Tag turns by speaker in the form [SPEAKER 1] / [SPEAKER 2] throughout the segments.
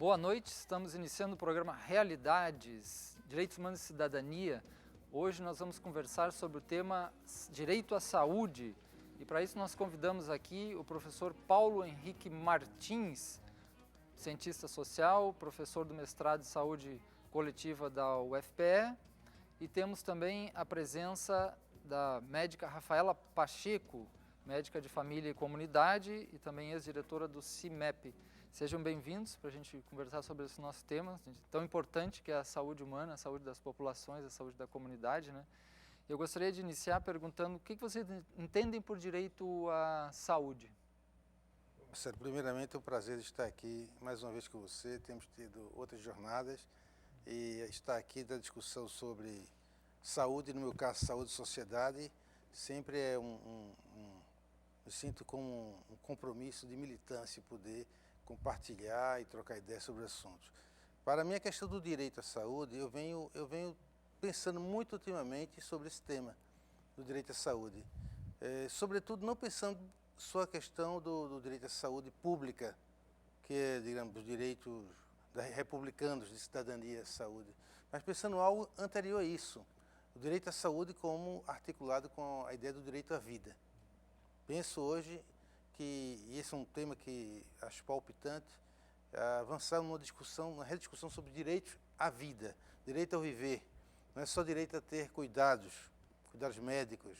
[SPEAKER 1] Boa noite, estamos iniciando o programa Realidades, Direitos Humanos e Cidadania. Hoje nós vamos conversar sobre o tema Direito à Saúde e para isso nós convidamos aqui o professor Paulo Henrique Martins, cientista social, professor do mestrado em Saúde Coletiva da UFPE, e temos também a presença da médica Rafaela Pacheco, médica de família e comunidade e também ex-diretora do CIMEP. Sejam bem-vindos para a gente conversar sobre esse nosso tema tão importante que é a saúde humana, a saúde das populações, a saúde da comunidade, né? Eu gostaria de iniciar perguntando o que vocês entendem por direito à saúde.
[SPEAKER 2] Marcelo, primeiramente é um prazer estar aqui mais uma vez com você. Temos tido outras jornadas e estar aqui da discussão sobre saúde, no meu caso saúde e sociedade, sempre é me sinto como um compromisso de militância, poder compartilhar e trocar ideias sobre assuntos. Para mim, a questão do direito à saúde, eu venho pensando muito ultimamente sobre esse tema do direito à saúde. Sobretudo, não pensando só a questão do direito à saúde pública, que é, digamos, os direitos republicanos de cidadania à saúde, mas pensando algo anterior a isso, o direito à saúde como articulado com a ideia do direito à vida. Penso hoje que, e esse é um tema que acho palpitante, avançar numa discussão, uma rediscussão sobre direito à vida, direito ao viver. Não é só direito a ter cuidados médicos,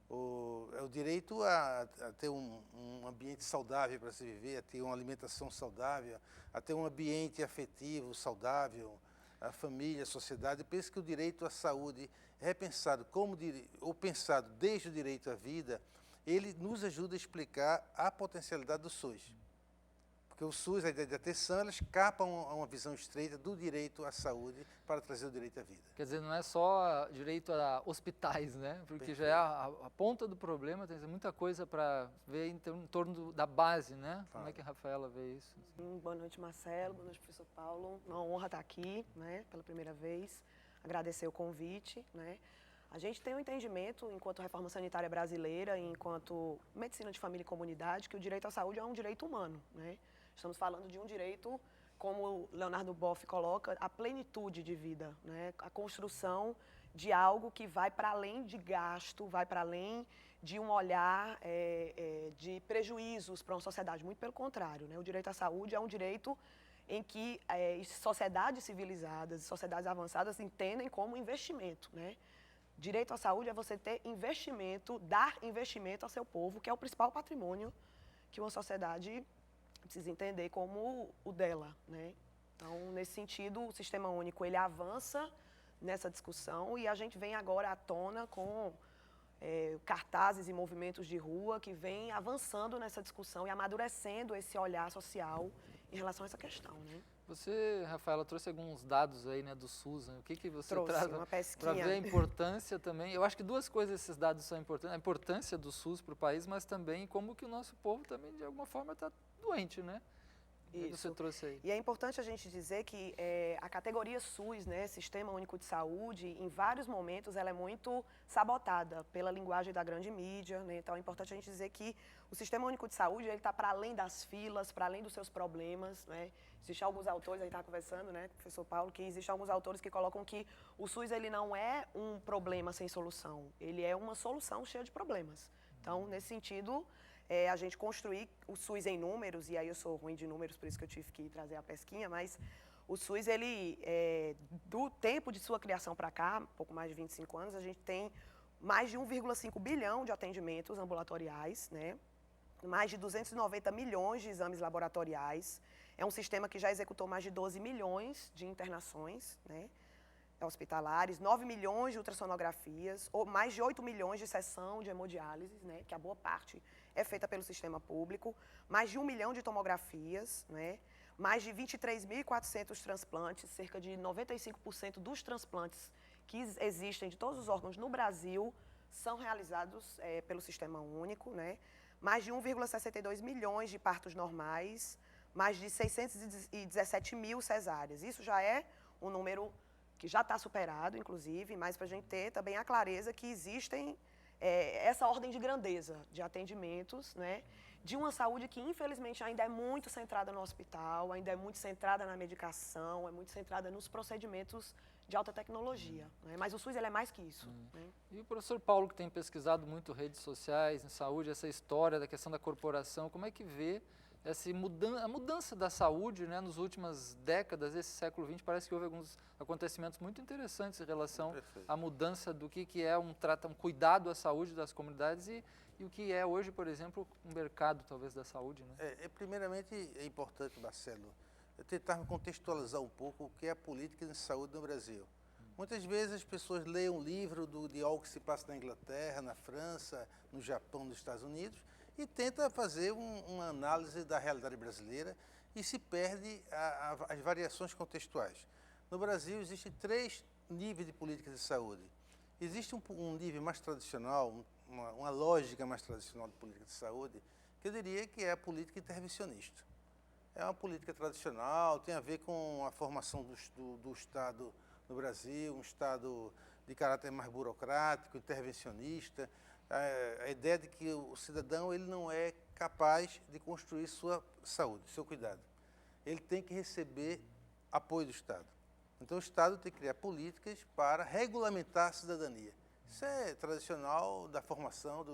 [SPEAKER 2] é o direito a ter um ambiente saudável para se viver, a ter uma alimentação saudável, a ter um ambiente afetivo saudável, a família, a sociedade. Eu penso que o direito à saúde, repensado ou pensado desde o direito à vida, ele nos ajuda a explicar a potencialidade do SUS. Porque o SUS, a ideia de atenção, elas capam uma visão estreita do direito à saúde para trazer o direito à vida.
[SPEAKER 1] Quer dizer, não é só direito a hospitais, né? Porque Perfeito. Já é a ponta do problema, tem muita coisa para ver em torno da base, né? Como é que a Rafaela vê isso?
[SPEAKER 3] Boa noite, Marcelo. Boa noite, professor Paulo. Uma honra estar aqui, né, pela primeira vez. Agradecer o convite, né? A gente tem um entendimento, enquanto reforma sanitária brasileira, enquanto medicina de família e comunidade, que o direito à saúde é um direito humano, né? Estamos falando de um direito, como o Leonardo Boff coloca, a plenitude de vida, né? A construção de algo que vai para além de gasto, vai para além de um olhar de prejuízos para uma sociedade. Muito pelo contrário, né? O direito à saúde é um direito em que sociedades civilizadas, sociedades avançadas entendem como investimento, né? Direito à saúde é você ter investimento, dar investimento ao seu povo, que é o principal patrimônio que uma sociedade precisa entender como o dela, né? Então, nesse sentido, o Sistema Único, ele avança nessa discussão e a gente vem agora à tona com cartazes e movimentos de rua que vêm avançando nessa discussão e amadurecendo esse olhar social em relação a essa questão, né?
[SPEAKER 1] Você, Rafaela, trouxe alguns dados aí, né, do SUS, né? O que você traz
[SPEAKER 3] para
[SPEAKER 1] ver a importância também? Eu acho que duas coisas esses dados são importantes, a importância do SUS para o país, mas também como que o nosso povo também, de alguma forma, está doente, né?
[SPEAKER 3] Isso.
[SPEAKER 1] Você trouxe aí.
[SPEAKER 3] E é importante a gente dizer que a categoria SUS, né, Sistema Único de Saúde, em vários momentos ela é muito sabotada pela linguagem da grande mídia, né? Então é importante a gente dizer que o Sistema Único de Saúde ele está para além das filas, para além dos seus problemas, né? Existem alguns autores, a gente está conversando, né, com o professor Paulo, que existem alguns autores que colocam que o SUS ele não é um problema sem solução, ele é uma solução cheia de problemas. Então, nesse sentido, a gente construir o SUS em números, e aí eu sou ruim de números, por isso que eu tive que trazer a pesquinha, mas o SUS, ele, do tempo de sua criação para cá, pouco mais de 25 anos, a gente tem mais de 1,5 bilhão de atendimentos ambulatoriais, né? Mais de 290 milhões de exames laboratoriais. É um sistema que já executou mais de 12 milhões de internações, né, hospitalares, 9 milhões de ultrassonografias, ou mais de 8 milhões de sessão de hemodiálise, né, que a boa parte é feita pelo sistema público, mais de 1 milhão de tomografias, né, mais de 23.400 transplantes, cerca de 95% dos transplantes que existem de todos os órgãos no Brasil são realizados pelo Sistema Único, né, mais de 1,62 milhões de partos normais, mais de 617 mil cesáreas. Isso já é um número que já está superado, inclusive, mas para a gente ter também a clareza que existem essa ordem de grandeza de atendimentos, né, de uma saúde que, infelizmente, ainda é muito centrada no hospital, ainda é muito centrada na medicação, é muito centrada nos procedimentos de alta tecnologia. Né? Mas o SUS ele é mais que isso. Né?
[SPEAKER 1] E o professor Paulo, que tem pesquisado muito redes sociais, em saúde, essa história da questão da corporação, como é que vê a mudança da saúde, né, nas últimas décadas desse século XX? Parece que houve alguns acontecimentos muito interessantes em relação à mudança do que é um cuidado à saúde das comunidades e o que é hoje, por exemplo, um mercado, talvez, da saúde. Né?
[SPEAKER 2] Primeiramente, é importante, Marcelo, tentar contextualizar um pouco o que é a política de saúde no Brasil. Muitas vezes as pessoas leem um livro de algo que se passa na Inglaterra, na França, no Japão, nos Estados Unidos, e tenta fazer uma análise da realidade brasileira e se perde as variações contextuais. No Brasil, existem 3 níveis de políticas de saúde. Existe um nível mais tradicional, uma lógica mais tradicional de política de saúde, que eu diria que é a política intervencionista. É uma política tradicional, tem a ver com a formação do Estado no Brasil, um Estado de caráter mais burocrático, intervencionista, a ideia de que o cidadão ele não é capaz de construir sua saúde, seu cuidado. Ele tem que receber apoio do Estado. Então, o Estado tem que criar políticas para regulamentar a cidadania. Isso é tradicional da formação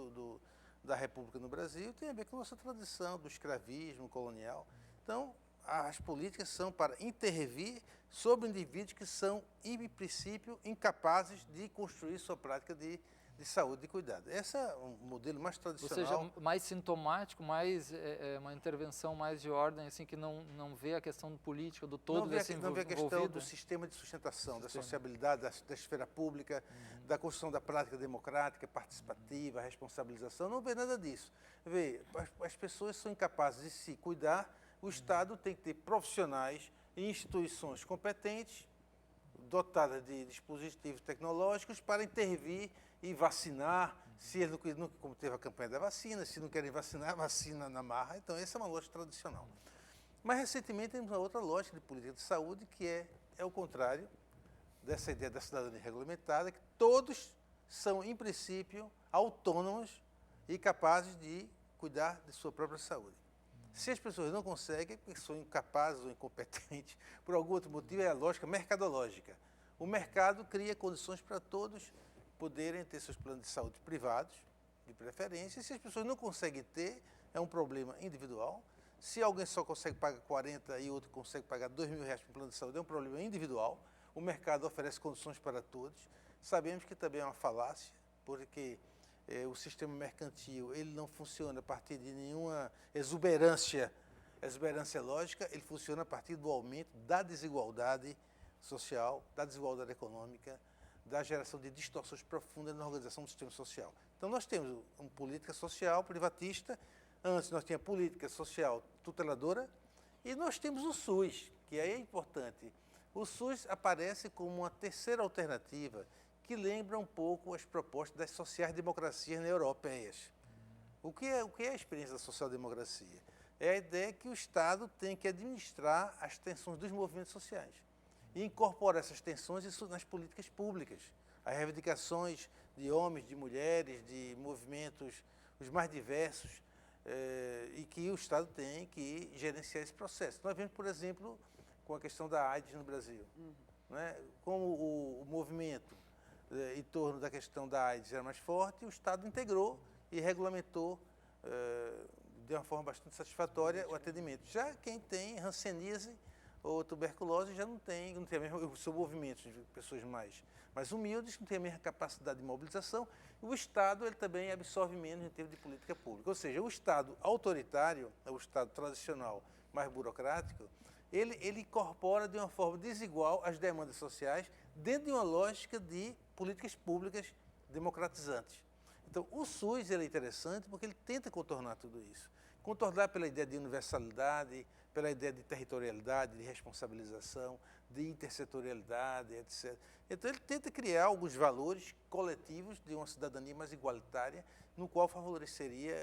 [SPEAKER 2] da República no Brasil, tem a ver com a nossa tradição do escravismo colonial. Então, as políticas são para intervir sobre indivíduos que são, em princípio, incapazes de construir sua prática de saúde e cuidado. Esse é um modelo mais tradicional.
[SPEAKER 1] Ou seja, mais sintomático, mais uma intervenção mais de ordem, assim, que não vê a questão política do todo desse envolvido.
[SPEAKER 2] Não vê a questão do sistema de sustentação, da sociabilidade, da esfera pública, da construção da prática democrática, participativa, responsabilização, não vê nada disso. Vê, as pessoas são incapazes de se cuidar, o Estado tem que ter profissionais e instituições competentes, dotadas de dispositivos tecnológicos para intervir e vacinar, se eles não, como teve a campanha da vacina, se não querem vacinar, vacina na marra. Então, essa é uma lógica tradicional. Mas, recentemente, temos uma outra lógica de política de saúde, que é o contrário dessa ideia da cidadania regulamentada, que todos são, em princípio, autônomos e capazes de cuidar de sua própria saúde. Se as pessoas não conseguem, porque são incapazes ou incompetentes, por algum outro motivo, é a lógica mercadológica. O mercado cria condições para todos poderem ter seus planos de saúde privados, de preferência, e se as pessoas não conseguem ter, é um problema individual. Se alguém só consegue pagar 40 e outro consegue pagar R$2.000 para um plano de saúde, é um problema individual. O mercado oferece condições para todos. Sabemos que também é uma falácia, porque o sistema mercantil ele não funciona a partir de nenhuma exuberância lógica, ele funciona a partir do aumento da desigualdade social, da desigualdade econômica, da geração de distorções profundas na organização do sistema social. Então, nós temos uma política social privatista, antes nós tínhamos política social tuteladora, e nós temos o SUS, que aí é importante. O SUS aparece como uma terceira alternativa, que lembra um pouco as propostas das sociais-democracias europeias. O que é a experiência da social-democracia? É a ideia que o Estado tem que administrar as tensões dos movimentos sociais e incorporar essas tensões nas políticas públicas, as reivindicações de homens, de mulheres, de movimentos os mais diversos, e que o Estado tem que gerenciar esse processo. Nós vemos, por exemplo, com a questão da AIDS no Brasil. Né? Como o movimento em torno da questão da AIDS era mais forte, o Estado integrou e regulamentou de uma forma bastante satisfatória o atendimento. Já quem tem hanseníase ou tuberculose já não tem a mesma, são movimentos de pessoas mais humildes, não tem a mesma capacidade de mobilização, e o Estado ele também absorve menos em termos de política pública. Ou seja, o Estado autoritário, o Estado tradicional, mais burocrático, ele incorpora de uma forma desigual as demandas sociais dentro de uma lógica de políticas públicas democratizantes. Então, o SUS ele é interessante porque ele tenta contornar tudo isso. Contornar pela ideia de universalidade, pela ideia de territorialidade, de responsabilização, de intersetorialidade, etc. Então, ele tenta criar alguns valores coletivos de uma cidadania mais igualitária, no qual favoreceria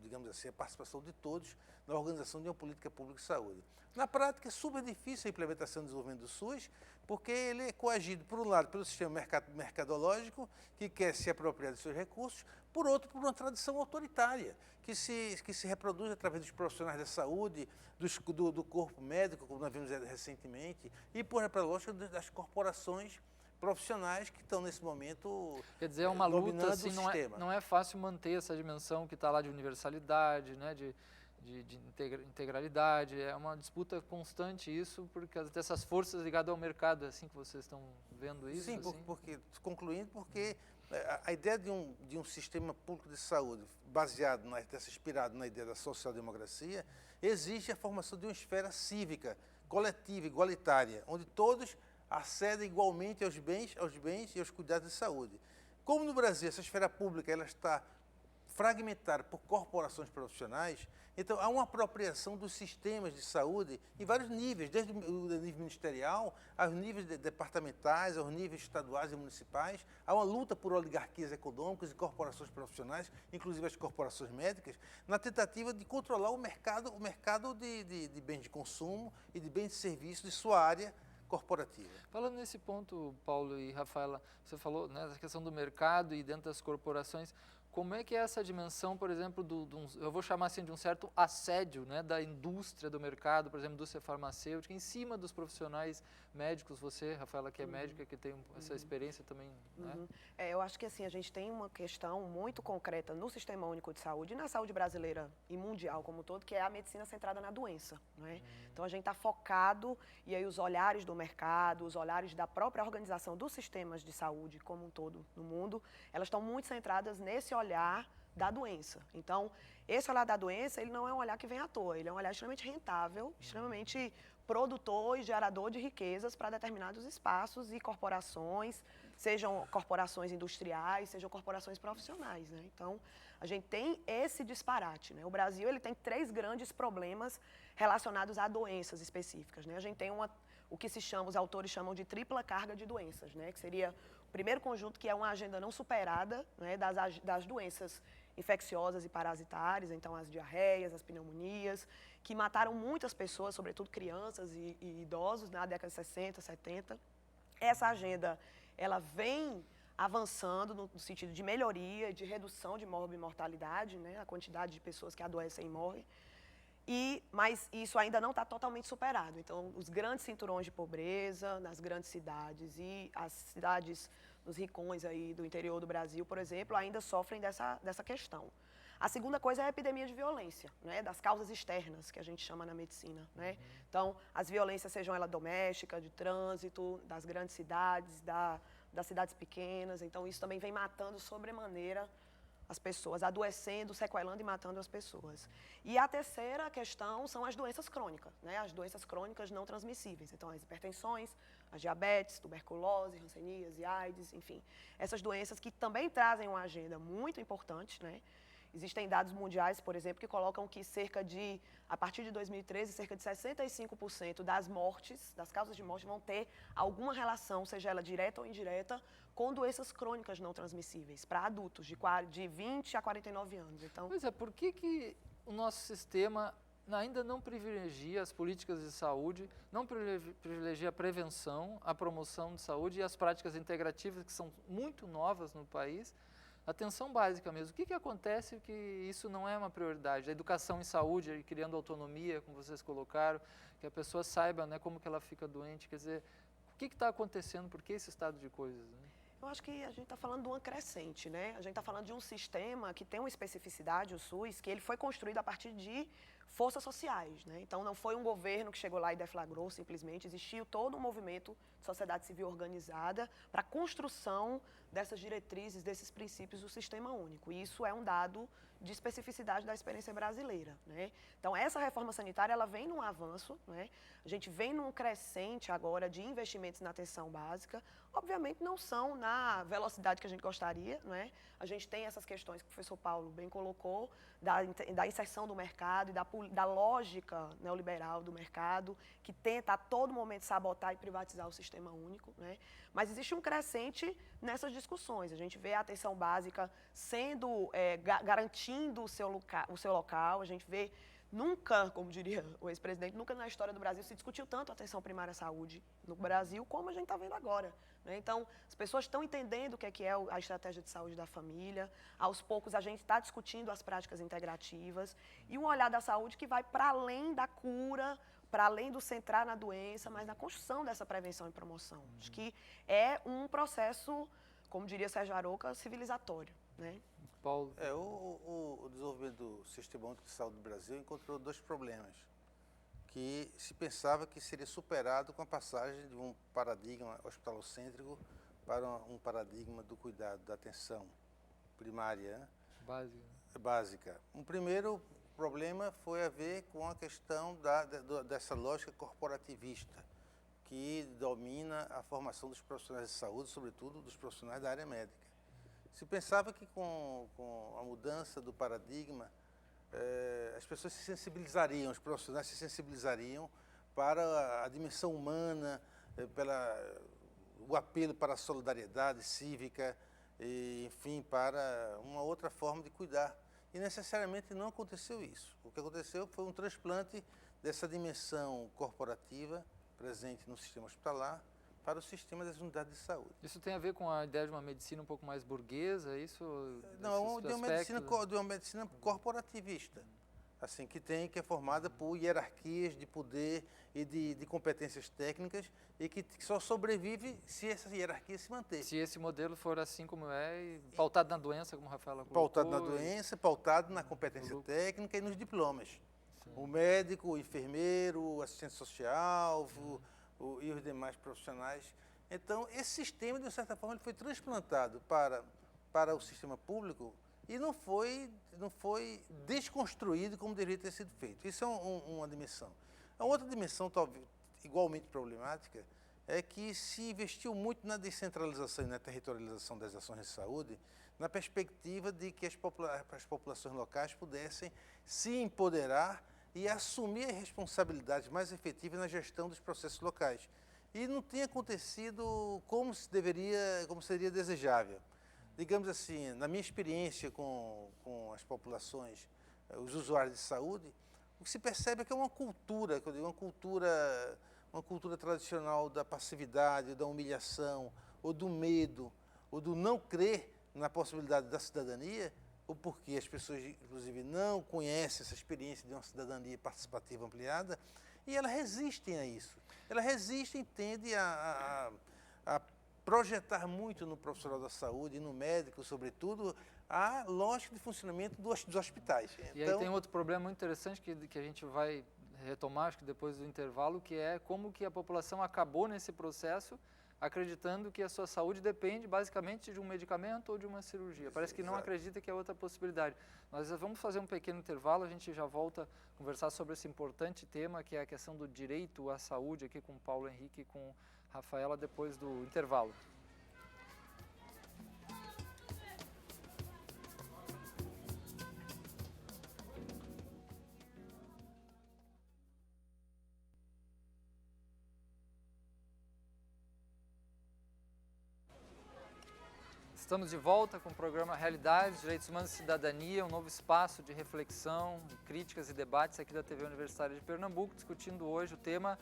[SPEAKER 2] digamos assim, a participação de todos na organização de uma política pública de saúde. Na prática, é super difícil a implementação e desenvolvimento do SUS, porque ele é coagido, por um lado, pelo sistema mercadológico, que quer se apropriar de seus recursos, por outro, por uma tradição autoritária, que se reproduz através dos profissionais da saúde, do corpo médico, como nós vimos recentemente, e pela lógica das corporações profissionais que estão nesse momento.
[SPEAKER 1] Quer dizer, é uma luta, assim,
[SPEAKER 2] sistema.
[SPEAKER 1] Não é fácil manter essa dimensão que está lá de universalidade, né, de integralidade, é uma disputa constante isso, porque dessas forças ligadas ao mercado, é assim que vocês estão vendo isso?
[SPEAKER 2] Sim,
[SPEAKER 1] assim?
[SPEAKER 2] porque a ideia de um sistema público de saúde baseado, inspirado na ideia da social-democracia, exige a formação de uma esfera cívica, coletiva, igualitária, onde todos acedem igualmente aos bens e aos cuidados de saúde. Como no Brasil essa esfera pública ela está fragmentada por corporações profissionais, então há uma apropriação dos sistemas de saúde em vários níveis, desde o nível ministerial, aos níveis departamentais, aos níveis estaduais e municipais. Há uma luta por oligarquias econômicas e corporações profissionais, inclusive as corporações médicas, na tentativa de controlar o mercado de bens de consumo e de bens de serviço de sua área corporativa.
[SPEAKER 1] Falando nesse ponto, Paulo e Rafaela, você falou, né, da questão do mercado e dentro das corporações, como é que é essa dimensão, por exemplo, eu vou chamar assim de um certo assédio, né, da indústria do mercado, por exemplo, indústria farmacêutica, em cima dos profissionais médicos, você, Rafaela, que é médica, que tem essa experiência também, né?
[SPEAKER 3] Eu acho que assim, a gente tem uma questão muito concreta no Sistema Único de Saúde e na saúde brasileira e mundial como um todo, que é a medicina centrada na doença, né? Então a gente está focado, e aí os olhares do mercado, os olhares da própria organização dos sistemas de saúde como um todo no mundo, elas estão muito centradas nesse olhar da doença. Então, esse olhar da doença, ele não é um olhar que vem à toa, ele é um olhar extremamente rentável, extremamente produtor e gerador de riquezas para determinados espaços e corporações, sejam corporações industriais, sejam corporações profissionais, né? Então, a gente tem esse disparate, né? O Brasil, ele tem 3 grandes problemas relacionados a doenças específicas, né? A gente tem o que os autores chamam de tripla carga de doenças, né? Que seria o primeiro conjunto, que é uma agenda não superada, né, das doenças infecciosas e parasitárias, então as diarreias, as pneumonias, que mataram muitas pessoas, sobretudo crianças e idosos, na década de 60, 70. Essa agenda, ela vem avançando no sentido de melhoria, de redução de morbimortalidade, né, a quantidade de pessoas que adoecem e morrem, mas isso ainda não está totalmente superado. Então, os grandes cinturões de pobreza nas grandes cidades e as cidades nos rincões aí do interior do Brasil, por exemplo, ainda sofrem dessa questão. A segunda coisa é a epidemia de violência, né, das causas externas, que a gente chama na medicina, né? Então, as violências, sejam elas domésticas, de trânsito, das grandes cidades, das cidades pequenas. Então, isso também vem matando sobremaneira as pessoas, adoecendo, sequelando e matando as pessoas. E a terceira questão são as doenças crônicas, né? As doenças crônicas não transmissíveis. Então, as hipertensões, as diabetes, tuberculose, hanseníase, AIDS, enfim. Essas doenças que também trazem uma agenda muito importante, né? Existem dados mundiais, por exemplo, que colocam que a partir de 2013, cerca de 65% das mortes, das causas de morte, vão ter alguma relação, seja ela direta ou indireta, com doenças crônicas não transmissíveis, para adultos de 20 a 49 anos. Então,
[SPEAKER 1] Pois é, por que o nosso sistema ainda não privilegia as políticas de saúde, não privilegia a prevenção, a promoção de saúde e as práticas integrativas, que são muito novas no país? Atenção básica mesmo. O que acontece que isso não é uma prioridade? A educação em saúde, criando autonomia, como vocês colocaram, que a pessoa saiba, né, como que ela fica doente. Quer dizer, o que está acontecendo? Por que esse estado de coisas? Né?
[SPEAKER 3] Eu acho que a gente está falando de uma crescente, né? A gente está falando de um sistema que tem uma especificidade, o SUS, que ele foi construído a partir de forças sociais, né? Então, não foi um governo que chegou lá e deflagrou simplesmente, existiu todo um movimento de sociedade civil organizada para a construção dessas diretrizes, desses princípios do sistema único. E isso é um dado de especificidade da experiência brasileira, né? Então, essa reforma sanitária, ela vem num avanço, né? A gente vem num crescente agora de investimentos na atenção básica. Obviamente, não são na velocidade que a gente gostaria, né? A gente tem essas questões que o professor Paulo bem colocou, da inserção do mercado e da da lógica neoliberal do mercado, que tenta a todo momento sabotar e privatizar o sistema único, né? Mas existe um crescente nessas discussões. A gente vê a atenção básica sendo, garantindo o seu local, a gente vê nunca, como diria o ex-presidente, nunca na história do Brasil se discutiu tanto a atenção primária à saúde no Brasil como a gente está vendo agora, né? Então, as pessoas estão entendendo o que é a estratégia de saúde da família. Aos poucos, a gente está discutindo as práticas integrativas e um olhar da saúde que vai para além da cura, para além do centrar na doença, mas na construção dessa prevenção e promoção. Acho que é um processo, como diria Sérgio Aroca, civilizatório, né?
[SPEAKER 1] Paulo?
[SPEAKER 2] O desenvolvimento do Sistema Único de Saúde do Brasil encontrou dois problemas que se pensava que seria superado com a passagem de um paradigma hospitalocêntrico para um paradigma do cuidado, da atenção primária, básica. Um primeiro problema foi a ver com a questão dessa lógica corporativista que domina a formação dos profissionais de saúde, sobretudo dos profissionais da área médica. Se pensava que com a mudança do paradigma, as pessoas se sensibilizariam, os profissionais se sensibilizariam para a dimensão humana, o apelo para a solidariedade cívica, e, enfim, para uma outra forma de cuidar. E necessariamente não aconteceu isso. O que aconteceu foi um transplante dessa dimensão corporativa presente no sistema hospitalar para o sistema das unidades de saúde.
[SPEAKER 1] Isso tem a ver com a ideia de uma medicina um pouco mais burguesa, isso?
[SPEAKER 2] Não, de uma medicina corporativista, assim, que é formada por hierarquias de poder e de competências técnicas e que só sobrevive se essa hierarquia se manter.
[SPEAKER 1] Se esse modelo for assim como é, e pautado na doença, como a Rafaela colocou.
[SPEAKER 2] Pautado na doença, pautado na competência técnica e nos diplomas. Sim. O médico, o enfermeiro, o assistente social, e os demais profissionais. Então, esse sistema, de certa forma, ele foi transplantado para o sistema público e não foi desconstruído como deveria ter sido feito. Isso é uma dimensão. A outra dimensão, talvez igualmente problemática, é que se investiu muito na descentralização e na territorialização das ações de saúde, na perspectiva de que as populações locais pudessem se empoderar e assumir as responsabilidades mais efetivas na gestão dos processos locais. E não tem acontecido como seria desejável. Digamos assim, na minha experiência com as populações, os usuários de saúde, o que se percebe é que é uma cultura tradicional da passividade, da humilhação, ou do medo, ou do não crer na possibilidade da cidadania, ou porque as pessoas, inclusive, não conhecem essa experiência de uma cidadania participativa ampliada, e elas resistem a isso. Elas resistem, tendem a projetar muito no profissional da saúde e no médico, sobretudo, a lógica de funcionamento dos hospitais.
[SPEAKER 1] E aí tem outro problema muito interessante que a gente vai retomar, acho que depois do intervalo, que é como que a população acabou nesse processo acreditando que a sua saúde depende basicamente de um medicamento ou de uma cirurgia. Parece que não acredita que é outra possibilidade. Nós vamos fazer um pequeno intervalo, a gente já volta a conversar sobre esse importante tema, que é a questão do direito à saúde, aqui com o Paulo Henrique e com a Rafaela, depois do intervalo. Estamos de volta com o programa Realidades, Direitos Humanos e Cidadania, um novo espaço de reflexão, críticas e debates aqui da TV Universitária de Pernambuco, discutindo hoje o tema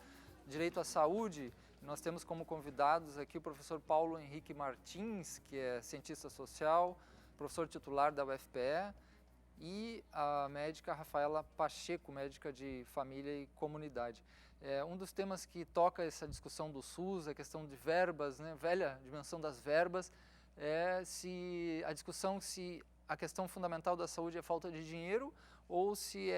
[SPEAKER 1] Direito à Saúde. Nós temos como convidados aqui o professor Paulo Henrique Martins, que é cientista social, professor titular da UFPE, e a médica Rafaela Pacheco, médica de família e comunidade. Um dos temas que toca essa discussão do SUS, a questão de verbas, né, velha dimensão das verbas, se a questão fundamental da saúde é falta de dinheiro ou se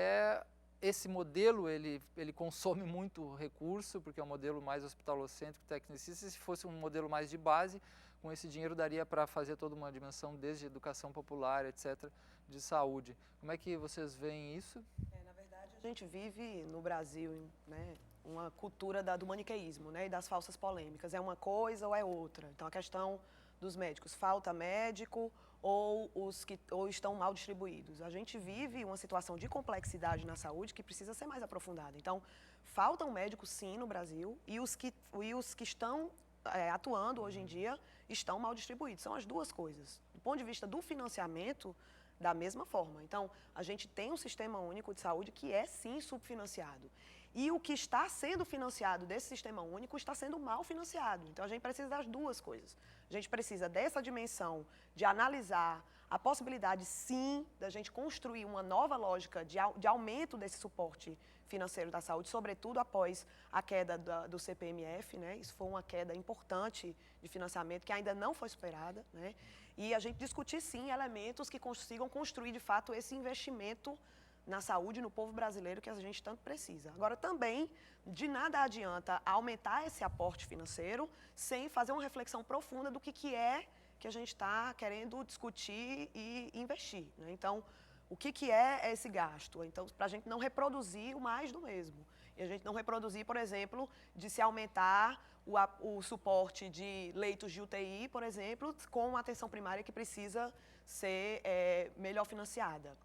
[SPEAKER 1] esse modelo ele consome muito recurso, porque é um modelo mais hospitalocêntrico, tecnicista, e se fosse um modelo mais de base, com esse dinheiro daria para fazer toda uma dimensão desde educação popular, etc., de saúde. Como é que vocês veem isso?
[SPEAKER 3] Na verdade, a gente vive no Brasil, né, uma cultura do maniqueísmo, né, e das falsas polêmicas. É uma coisa ou é outra. Então, a questão dos médicos, falta médico ou estão mal distribuídos. A gente vive uma situação de complexidade na saúde que precisa ser mais aprofundada. Então, faltam médicos, sim, no Brasil, e os que estão atuando hoje em dia estão mal distribuídos. São as duas coisas. Do ponto de vista do financiamento, da mesma forma. Então, a gente tem um sistema único de saúde que é, sim, subfinanciado. E o que está sendo financiado desse sistema único está sendo mal financiado. Então, a gente precisa das duas coisas. A gente precisa dessa dimensão de analisar a possibilidade, sim, da gente construir uma nova lógica de aumento desse suporte financeiro da saúde, sobretudo após a queda do CPMF, né? Isso foi uma queda importante de financiamento que ainda não foi superada, né? E a gente discutir, sim, elementos que consigam construir, de fato, esse investimento na saúde, no povo brasileiro, que a gente tanto precisa. Agora, também, de nada adianta aumentar esse aporte financeiro sem fazer uma reflexão profunda do que é que a gente está querendo discutir e investir, né? Então, o que é esse gasto? Então, para a gente não reproduzir o mais do mesmo. E a gente não reproduzir, por exemplo, de se aumentar o suporte de leitos de UTI, por exemplo, com a atenção primária que precisa ser melhor financiada.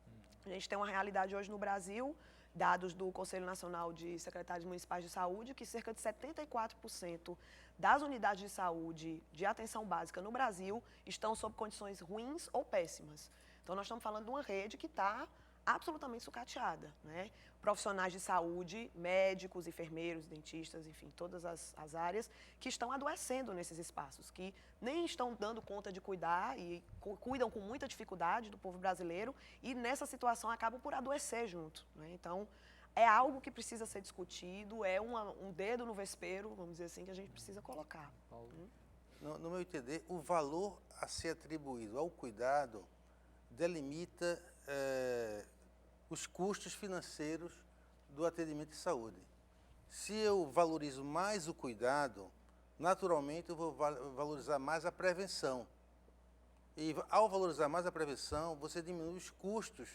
[SPEAKER 3] A gente tem uma realidade hoje no Brasil, dados do Conselho Nacional de Secretários Municipais de Saúde, que cerca de 74% das unidades de saúde de atenção básica no Brasil estão sob condições ruins ou péssimas. Então, nós estamos falando de uma rede que está absolutamente sucateada, né? Profissionais de saúde, médicos, enfermeiros, dentistas, enfim, todas as áreas que estão adoecendo nesses espaços, que nem estão dando conta de cuidar e cuidam com muita dificuldade do povo brasileiro e nessa situação acabam por adoecer junto, né? Então, é algo que precisa ser discutido, é um dedo no vespeiro, vamos dizer assim, que a gente precisa colocar.
[SPEAKER 2] No meu entender, o valor a ser atribuído ao cuidado delimita os custos financeiros do atendimento de saúde. Se eu valorizo mais o cuidado, naturalmente eu vou valorizar mais a prevenção. E ao valorizar mais a prevenção, você diminui os custos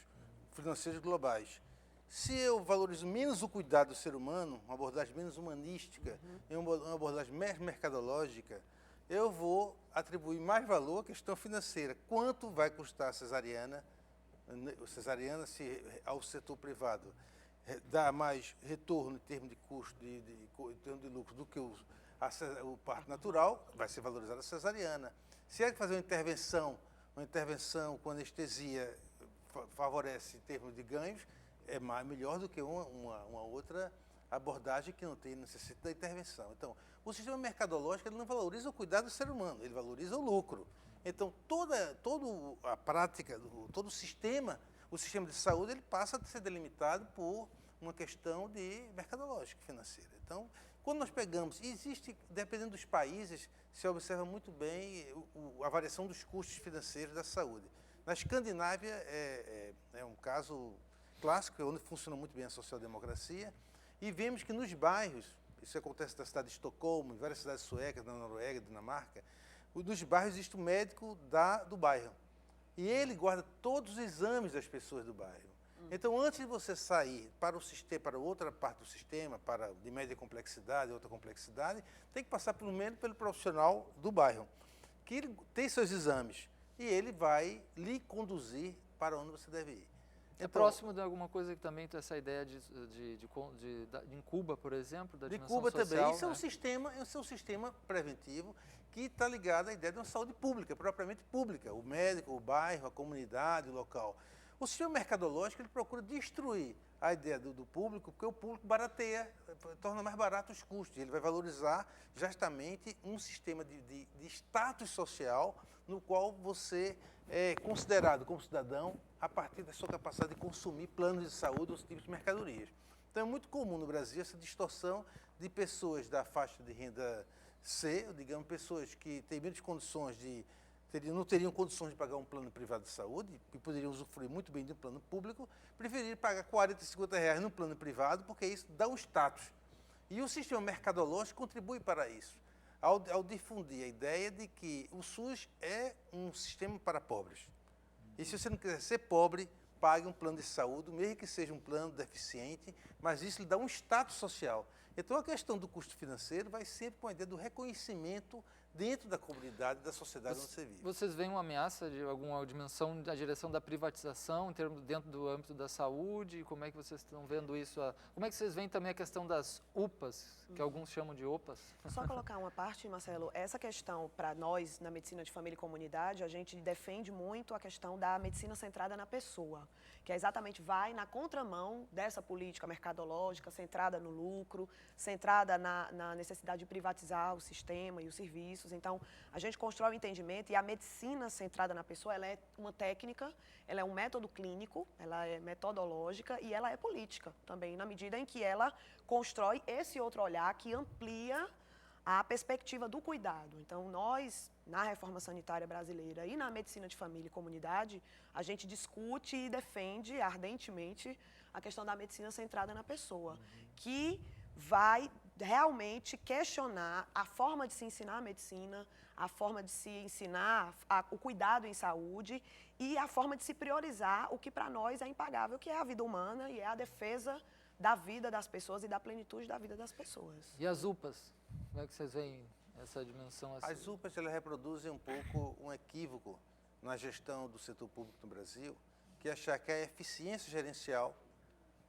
[SPEAKER 2] financeiros globais. Se eu valorizo menos o cuidado do ser humano, uma abordagem menos humanística, uma abordagem mais mercadológica, eu vou atribuir mais valor à questão financeira. Quanto vai custar a cesariana ao setor privado dá mais retorno em termos de custo, em termos de lucro, do que o parto natural, vai ser valorizada a cesariana. Se é que fazer uma intervenção com anestesia favorece em termos de ganhos, é melhor do que uma outra abordagem que não tem necessidade da intervenção. Então, o sistema mercadológico ele não valoriza o cuidado do ser humano, ele valoriza o lucro. Então, toda a prática, todo o sistema de saúde, ele passa a ser delimitado por uma questão de mercadológica financeira. Então, quando nós pegamos, dependendo dos países, se observa muito bem a variação dos custos financeiros da saúde. Na Escandinávia, é um caso clássico, onde funciona muito bem a social-democracia, e vemos que nos bairros, isso acontece na cidade de Estocolmo, em várias cidades suecas, na Noruega, Dinamarca, nos bairros existe um médico do bairro. E ele guarda todos os exames das pessoas do bairro. Então, antes de você sair para o sistema, para outra parte do sistema, de média complexidade, outra complexidade, tem que passar pelo menos pelo profissional do bairro, que ele tem seus exames e ele vai lhe conduzir para onde você deve ir.
[SPEAKER 1] É próximo de alguma coisa que também tem essa ideia em Cuba, por exemplo, da dimensão social.
[SPEAKER 2] De Cuba também.
[SPEAKER 1] Isso
[SPEAKER 2] é um sistema preventivo que está ligado à ideia de uma saúde pública, propriamente pública. O médico, o bairro, a comunidade, o local. O sistema mercadológico ele procura destruir a ideia do público, porque o público barateia, torna mais barato os custos. Ele vai valorizar justamente um sistema de status social no qual você é considerado como cidadão a partir da sua capacidade de consumir planos de saúde ou tipos de mercadorias. Então é muito comum no Brasil essa distorção de pessoas da faixa de renda C, digamos, pessoas que têm menos condições não teriam condições de pagar um plano privado de saúde e poderiam usufruir muito bem de um plano público, preferirem pagar R$40, R$50 num plano privado, porque isso dá um status. E o sistema mercadológico contribui para isso, ao difundir a ideia de que o SUS é um sistema para pobres. E se você não quiser ser pobre, pague um plano de saúde, mesmo que seja um plano deficiente, mas isso lhe dá um status social. Então, a questão do custo financeiro vai sempre com a ideia do reconhecimento dentro da comunidade, da sociedade onde você vive.
[SPEAKER 1] Vocês veem uma ameaça de alguma dimensão da direção da privatização dentro do âmbito da saúde? Como é que vocês estão vendo isso? Como é que vocês veem também a questão das UPAs, que alguns chamam de OPAs?
[SPEAKER 3] Só colocar uma parte, Marcelo, essa questão para nós, na medicina de família e comunidade, a gente defende muito a questão da medicina centrada na pessoa, que é exatamente vai na contramão dessa política mercadológica, centrada no lucro, centrada na necessidade de privatizar o sistema e os serviços. Então, a gente constrói o entendimento e a medicina centrada na pessoa, ela é uma técnica, ela é um método clínico, ela é metodológica e ela é política também, na medida em que ela constrói esse outro olhar que amplia a perspectiva do cuidado. Então, nós, na reforma sanitária brasileira e na medicina de família e comunidade, a gente discute e defende ardentemente a questão da medicina centrada na pessoa, que vai realmente questionar a forma de se ensinar a medicina, a forma de se ensinar o cuidado em saúde e a forma de se priorizar o que para nós é impagável, que é a vida humana e é a defesa da vida das pessoas e da plenitude da vida das pessoas.
[SPEAKER 1] E as UPAs? Como é que vocês veem essa dimensão? Assim?
[SPEAKER 2] As UPAs, elas reproduzem um pouco um equívoco na gestão do setor público no Brasil, que é achar que a eficiência gerencial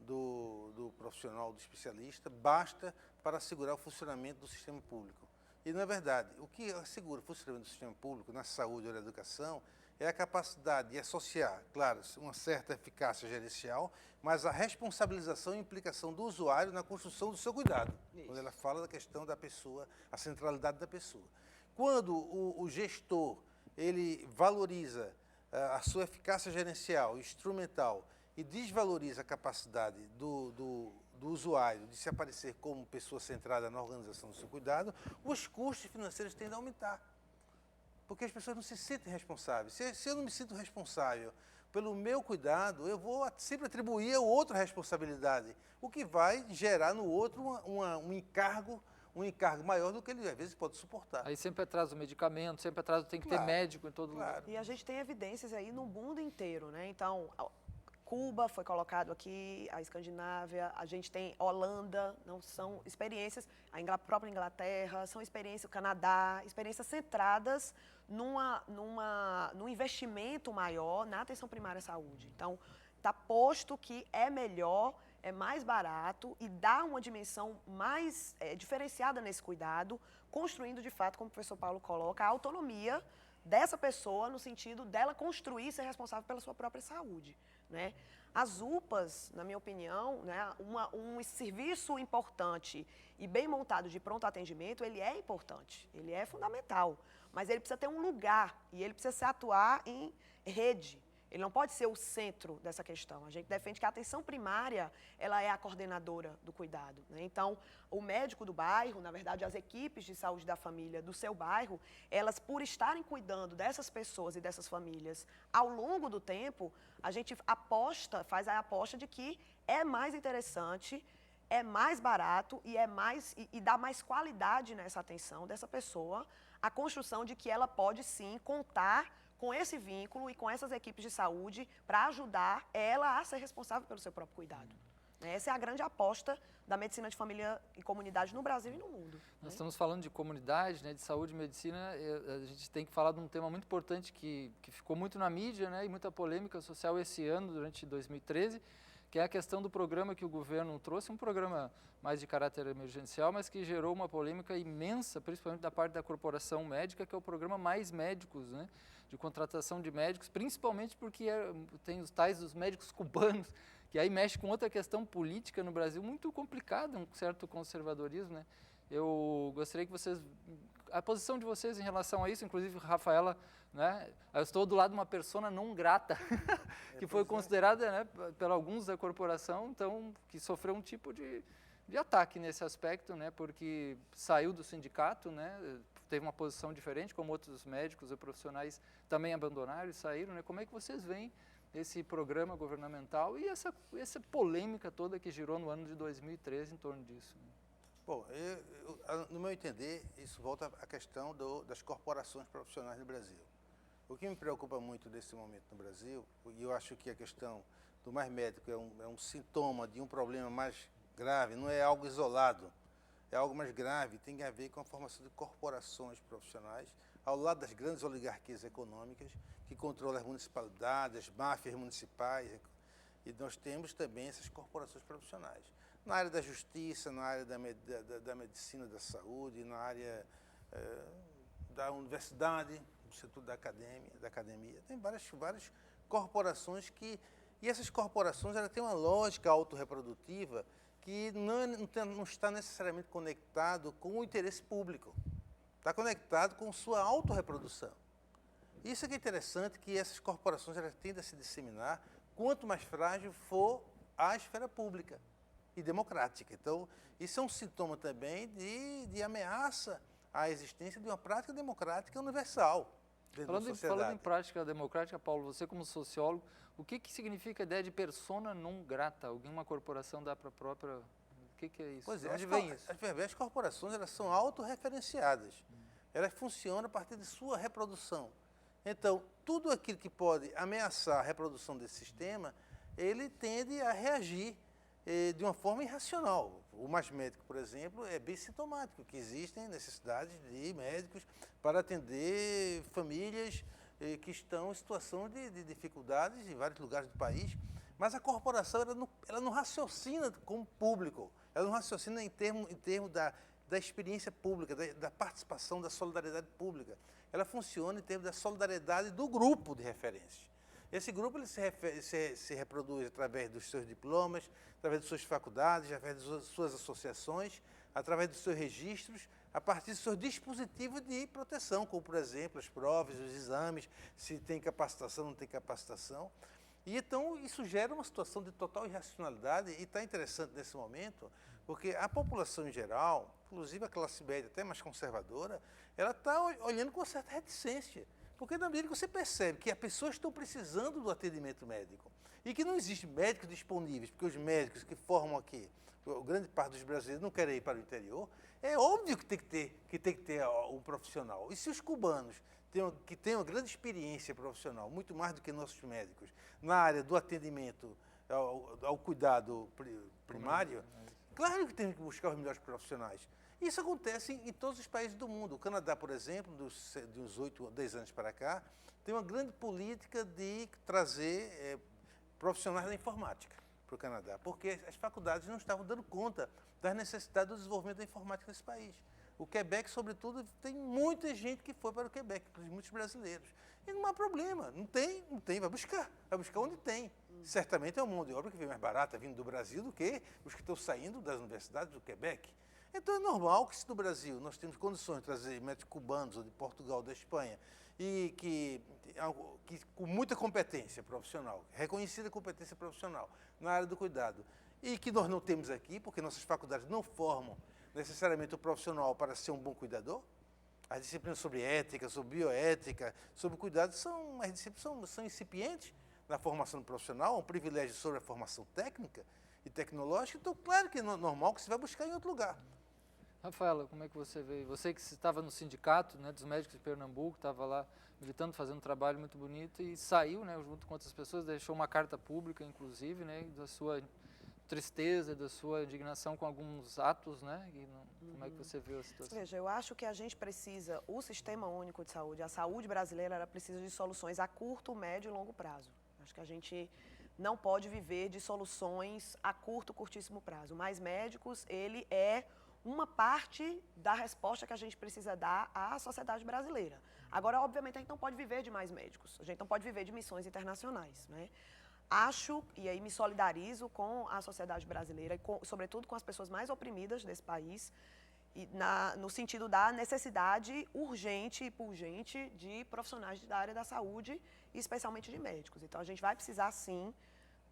[SPEAKER 2] do profissional, do especialista, basta para assegurar o funcionamento do sistema público. E não é verdade. O que assegura o funcionamento do sistema público na saúde ou na educação é a capacidade de associar, claro, uma certa eficácia gerencial, mas a responsabilização e implicação do usuário na construção do seu cuidado. Isso. Quando ela fala da questão da pessoa, a centralidade da pessoa. Quando o gestor ele valoriza a sua eficácia gerencial, instrumental, e desvaloriza a capacidade do usuário de se aparecer como pessoa centrada na organização do seu cuidado, os custos financeiros tendem a aumentar. Porque as pessoas não se sentem responsáveis. Se eu não me sinto responsável pelo meu cuidado, eu vou sempre atribuir ao outro a responsabilidade, o que vai gerar no outro um encargo maior do que ele, às vezes, pode suportar.
[SPEAKER 1] Aí sempre atrás do medicamento, sempre atrás tem que ter médico em todo lugar.
[SPEAKER 3] E a gente tem evidências aí no mundo inteiro, né? Então, Cuba foi colocado aqui, a Escandinávia, a gente tem Holanda, não são experiências, a própria Inglaterra, são experiências, o Canadá, experiências centradas num investimento maior na atenção primária à saúde. Então, está posto que é melhor, é mais barato e dá uma dimensão mais diferenciada nesse cuidado, construindo, de fato, como o professor Paulo coloca, a autonomia dessa pessoa no sentido dela construir e ser responsável pela sua própria saúde. Né? As UPAs, na minha opinião, né, um serviço importante e bem montado de pronto atendimento, ele é importante, ele é fundamental, mas ele precisa ter um lugar e ele precisa se atuar em rede. Ele não pode ser o centro dessa questão. A gente defende que a atenção primária, ela é a coordenadora do cuidado. Né? Então, o médico do bairro, na verdade, as equipes de saúde da família do seu bairro, elas, por estarem cuidando dessas pessoas e dessas famílias ao longo do tempo, a gente faz a aposta de que é mais interessante, é mais barato e dá mais qualidade nessa atenção dessa pessoa, a construção de que ela pode, sim, contar com esse vínculo e com essas equipes de saúde para ajudar ela a ser responsável pelo seu próprio cuidado. Essa é a grande aposta da medicina de família e comunidade no Brasil e no mundo.
[SPEAKER 1] Nós estamos falando de comunidade, né, de saúde e medicina, a gente tem que falar de um tema muito importante que ficou muito na mídia, né, e muita polêmica social esse ano, durante 2013, que é a questão do programa que o governo trouxe, um programa mais de caráter emergencial, mas que gerou uma polêmica imensa, principalmente da parte da corporação médica, que é o programa Mais Médicos, né, de contratação de médicos, principalmente porque tem os tais dos médicos cubanos, que aí mexe com outra questão política no Brasil muito complicada, um certo conservadorismo, né? Eu gostaria que vocês, a posição de vocês em relação a isso, inclusive Rafaela, né? Eu estou do lado de uma persona não grata, que foi considerada, né, por alguns da corporação, então, que sofreu um tipo de ataque nesse aspecto, né, porque saiu do sindicato, né, teve uma posição diferente, como outros médicos e profissionais também abandonaram e saíram, né? Como é que vocês veem esse programa governamental e essa polêmica toda que girou no ano de 2013 em torno disso? Né?
[SPEAKER 2] Bom, no meu entender, isso volta à questão das corporações profissionais no Brasil. O que me preocupa muito nesse momento no Brasil, e eu acho que a questão do Mais Médico é um sintoma de um problema mais grave, não é algo isolado. é algo mais grave, tem a ver com a formação de corporações profissionais, ao lado das grandes oligarquias econômicas que controlam as municipalidades, as máfias municipais, e nós temos também essas corporações profissionais. Na área da justiça, na área da medicina, da saúde, na área da universidade, no setor da academia. Tem várias corporações e essas corporações elas têm uma lógica autorreprodutiva que não está necessariamente conectado com o interesse público. Está conectado com sua autorreprodução. Isso é que é interessante, que essas corporações elas tendem a se disseminar quanto mais frágil for a esfera pública e democrática. Então, isso é um sintoma também de ameaça à existência de uma prática democrática universal dentro da sociedade.
[SPEAKER 1] Falando em prática democrática, Paulo, você como sociólogo, o que significa a ideia de persona non grata? Alguma corporação dá para a própria... O que é isso?
[SPEAKER 2] Pois é,
[SPEAKER 1] onde vem isso?
[SPEAKER 2] As corporações elas são autorreferenciadas. Elas funcionam a partir de sua reprodução. Então, tudo aquilo que pode ameaçar a reprodução desse sistema, ele tende a reagir de uma forma irracional. O Mais Médico, por exemplo, é bem sintomático, que existem necessidades de médicos para atender famílias que estão em situação de dificuldades em vários lugares do país, mas a corporação ela não raciocina como público, ela não raciocina em termos da experiência pública, da participação, da solidariedade pública. Ela funciona em termos da solidariedade do grupo de referências. Esse grupo ele se reproduz através dos seus diplomas, através de suas faculdades, através de suas associações, através dos seus registros, a partir dos seus dispositivos de proteção, como, por exemplo, as provas, os exames, se tem capacitação, não tem capacitação. E então isso gera uma situação de total irracionalidade e está interessante nesse momento, porque a população em geral, inclusive a classe média até mais conservadora, ela está olhando com uma certa reticência. Porque na medida que você percebe que as pessoas estão precisando do atendimento médico e que não existe médicos disponíveis, porque os médicos que formam aqui, a grande parte dos brasileiros não querem ir para o interior, é óbvio que tem que ter um profissional. E se os cubanos que têm uma grande experiência profissional, muito mais do que nossos médicos, na área do atendimento ao cuidado primário, claro que tem que buscar os melhores profissionais. Isso acontece em todos os países do mundo. O Canadá, por exemplo, de uns 8 ou 10 anos para cá, tem uma grande política de trazer profissionais da informática para o Canadá, porque as faculdades não estavam dando conta das necessidades do desenvolvimento da informática nesse país. O Quebec, sobretudo, tem muita gente que foi para o Quebec, muitos brasileiros. E não há problema, não tem, vai buscar onde tem. Certamente é uma mão de obra que vem mais barata vindo do Brasil do que os que estão saindo das universidades do Quebec. Então é normal que se no Brasil nós temos condições de trazer médicos cubanos ou de Portugal, da Espanha, e que com muita competência profissional, reconhecida competência profissional na área do cuidado, e que nós não temos aqui, porque nossas faculdades não formam necessariamente o profissional para ser um bom cuidador. As disciplinas sobre ética, sobre bioética, sobre cuidado, as disciplinas são incipientes na formação do profissional, é um privilégio sobre a formação técnica e tecnológica, então claro que é normal que você vai buscar em outro lugar.
[SPEAKER 1] Rafaela, como é que você vê? Você que estava no sindicato, né, dos médicos de Pernambuco, estava lá militando, fazendo um trabalho muito bonito e saiu, né, junto com outras pessoas, deixou uma carta pública, inclusive, né, da sua tristeza, da sua indignação com alguns atos, né? Como é que você vê a situação?
[SPEAKER 3] Veja, eu acho que a gente precisa, o Sistema Único de Saúde, a saúde brasileira, ela precisa de soluções a curto, médio e longo prazo. Acho que a gente não pode viver de soluções a curtíssimo prazo. Mais médicos, ele é uma parte da resposta que a gente precisa dar à sociedade brasileira. Agora, obviamente, a gente não pode viver de mais médicos, a gente não pode viver de missões internacionais, né? Acho, e aí me solidarizo com a sociedade brasileira, e sobretudo com as pessoas mais oprimidas desse país, e no sentido da necessidade urgente e pungente de profissionais da área da saúde, e especialmente de médicos. Então, a gente vai precisar, sim,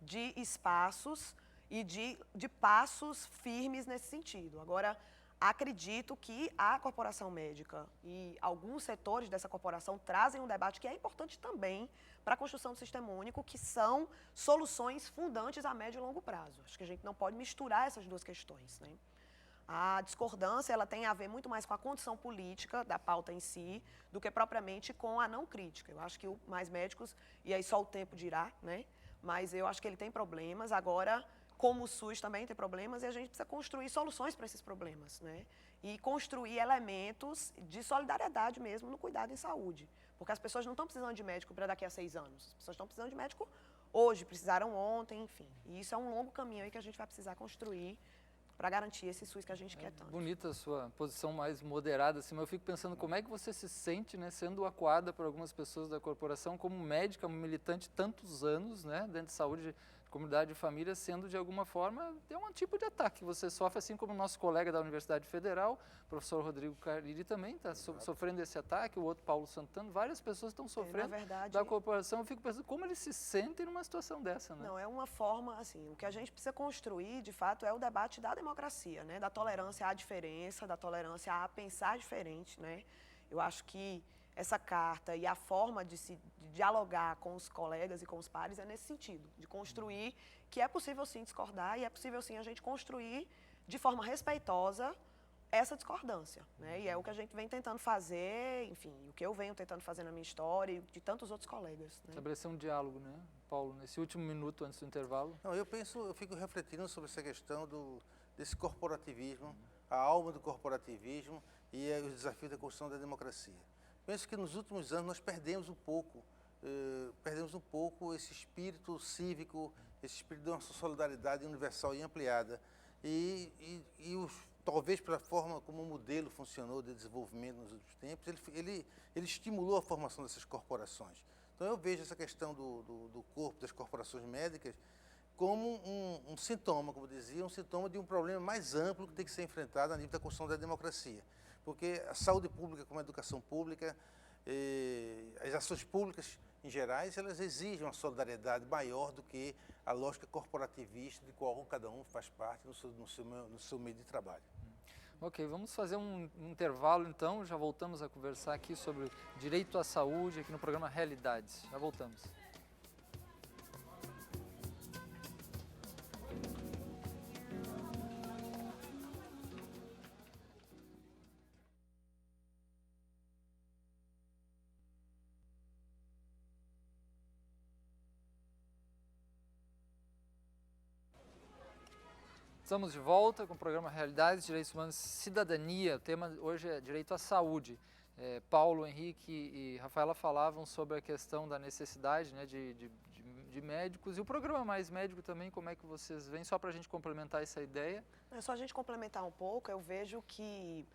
[SPEAKER 3] de espaços e de passos firmes nesse sentido. Agora, acredito que a corporação médica e alguns setores dessa corporação trazem um debate que é importante também para a construção do sistema único, que são soluções fundantes a médio e longo prazo. Acho que a gente não pode misturar essas duas questões, né? A discordância ela tem a ver muito mais com a condição política da pauta em si, do que propriamente com a não crítica. Eu acho que o Mais Médicos, e aí só o tempo dirá, né? Mas eu acho que ele tem problemas. Agora, como o SUS também tem problemas, e a gente precisa construir soluções para esses problemas, né? E construir elementos de solidariedade mesmo no cuidado em saúde. Porque as pessoas não estão precisando de médico para daqui a 6 anos. As pessoas estão precisando de médico hoje, precisaram ontem, enfim. E isso é um longo caminho aí que a gente vai precisar construir para garantir esse SUS que a gente quer tanto.
[SPEAKER 1] Bonita a sua posição mais moderada, assim, mas eu fico pensando como é que você se sente, né, sendo acuada por algumas pessoas da corporação como médica, militante tantos anos, né, dentro de saúde, comunidade e família, sendo de alguma forma, é um tipo de ataque que você sofre, assim como o nosso colega da Universidade Federal, o professor Rodrigo Cariri também está sofrendo esse ataque, o outro Paulo Santana, várias pessoas estão sofrendo da corporação. Eu fico pensando como eles se sentem numa situação dessa, né?
[SPEAKER 3] Não, é uma forma, assim, o que a gente precisa construir, de fato, é o debate da democracia, né, da tolerância à diferença, da tolerância a pensar diferente, né. Eu acho que essa carta e a forma de se dialogar com os colegas e com os pares é nesse sentido, de construir que é possível sim discordar e é possível sim a gente construir de forma respeitosa essa discordância, né? E é o que a gente vem tentando fazer, enfim, o que eu venho tentando fazer na minha história e de tantos outros colegas, né?
[SPEAKER 1] Estabelecer um diálogo, né, Paulo, nesse último minuto antes do intervalo.
[SPEAKER 2] Não, eu fico refletindo sobre essa questão desse corporativismo, a alma do corporativismo e os desafios da construção da democracia. Penso que nos últimos anos nós perdemos um pouco esse espírito cívico, esse espírito de uma solidariedade universal e ampliada. Talvez pela forma como o modelo funcionou de desenvolvimento nos últimos tempos, ele estimulou a formação dessas corporações. Então eu vejo essa questão do corpo, das corporações médicas, como um sintoma, como dizia, um sintoma de um problema mais amplo que tem que ser enfrentado a nível da construção da democracia. Porque a saúde pública, como a educação pública, as ações públicas em gerais, elas exigem uma solidariedade maior do que a lógica corporativista de qual cada um faz parte no seu meio de trabalho.
[SPEAKER 1] Ok, vamos fazer um intervalo então, já voltamos a conversar aqui sobre direito à saúde, aqui no programa Realidades. Já voltamos. Estamos de volta com o programa Realidades, Direitos Humanos e Cidadania. O tema hoje é direito à saúde. Paulo, Henrique e Rafaela falavam sobre a questão da necessidade, né, de médicos. E o programa Mais Médico também, como é que vocês veem? Só para a gente complementar essa ideia.
[SPEAKER 3] É só a gente complementar um pouco, eu vejo que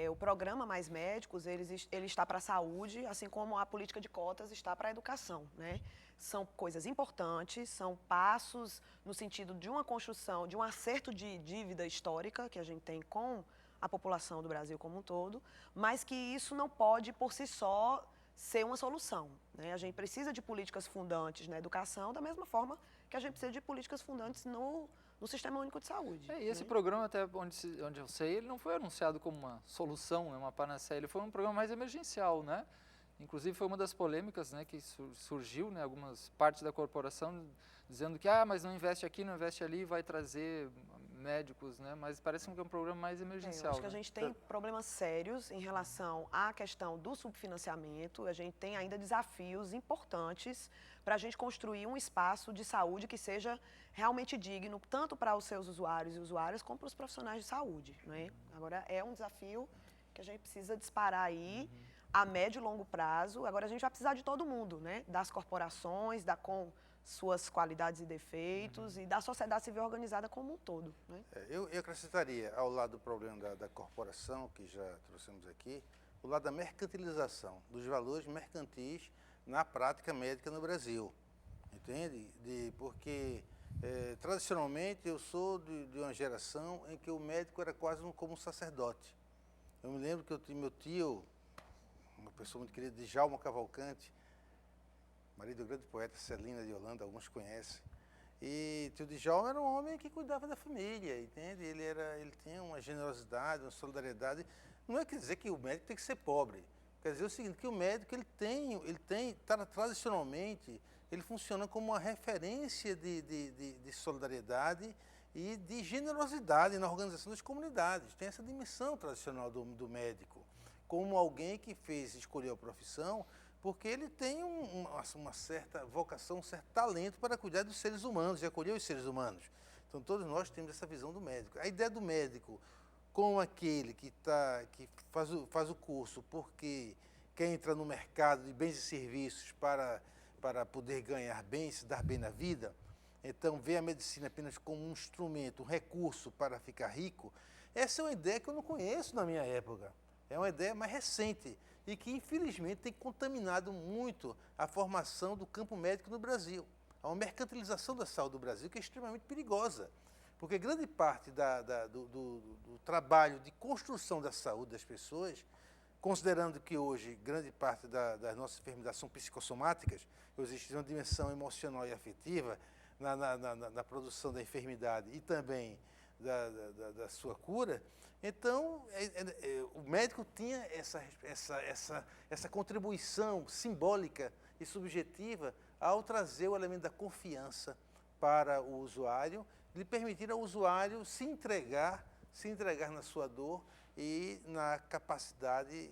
[SPEAKER 3] o programa Mais Médicos, ele está para a saúde, assim como a política de cotas está para a educação, né? São coisas importantes, são passos no sentido de uma construção, de um acerto de dívida histórica que a gente tem com a população do Brasil como um todo, mas que isso não pode, por si só, ser uma solução, né? A gente precisa de políticas fundantes na educação, da mesma forma que a gente precisa de políticas fundantes no Sistema Único de Saúde.
[SPEAKER 1] E esse programa, até onde eu sei, ele não foi anunciado como uma solução, uma panaceia, ele foi um programa mais emergencial, né? Inclusive foi uma das polêmicas, né, que surgiu, né, algumas partes da corporação dizendo que mas não investe aqui, não investe ali, vai trazer médicos, né? Mas parece que é um programa mais emergencial.
[SPEAKER 3] Eu acho que a gente tem problemas sérios em relação à questão do subfinanciamento, a gente tem ainda desafios importantes para a gente construir um espaço de saúde que seja realmente digno, tanto para os seus usuários e usuárias, como para os profissionais de saúde, né? Agora, é um desafio que a gente precisa disparar aí, a médio e longo prazo. Agora a gente vai precisar de todo mundo, né? Das corporações, com suas qualidades e defeitos, e da sociedade civil organizada como um todo, né?
[SPEAKER 2] Eu acrescentaria, ao lado do problema da corporação, que já trouxemos aqui, o lado da mercantilização, dos valores mercantis na prática médica no Brasil, entende? Porque, tradicionalmente, eu sou de uma geração em que o médico era quase como um sacerdote. Eu me lembro que eu tinha meu tio, uma pessoa muito querida, Djalma Cavalcante, marido do grande poeta Celina de Holanda, alguns conhecem. E tio Djalma era um homem que cuidava da família, entende? Ele tinha uma generosidade, uma solidariedade. Não é quer dizer que o médico tem que ser pobre. Quer dizer o seguinte, que o médico tradicionalmente, ele funciona como uma referência de solidariedade e de generosidade na organização das comunidades. Tem essa dimensão tradicional do médico, como alguém que escolheu a profissão porque ele tem uma certa vocação, um certo talento para cuidar dos seres humanos e acolher os seres humanos. Então, todos nós temos essa visão do médico. A ideia do médico com aquele que faz o curso porque quer entrar no mercado de bens e serviços para poder ganhar bem, se dar bem na vida, então vê a medicina apenas como um instrumento, um recurso para ficar rico, essa é uma ideia que eu não conheço na minha época. É uma ideia mais recente e que, infelizmente, tem contaminado muito a formação do campo médico no Brasil. Há uma mercantilização da saúde do Brasil que é extremamente perigosa, porque grande parte do trabalho de construção da saúde das pessoas, considerando que hoje grande parte das nossas enfermidades são psicossomáticas, existe uma dimensão emocional e afetiva na produção da enfermidade e também da sua cura, então o médico tinha essa contribuição simbólica e subjetiva ao trazer o elemento da confiança para o usuário, lhe permitir ao usuário se entregar na sua dor e na capacidade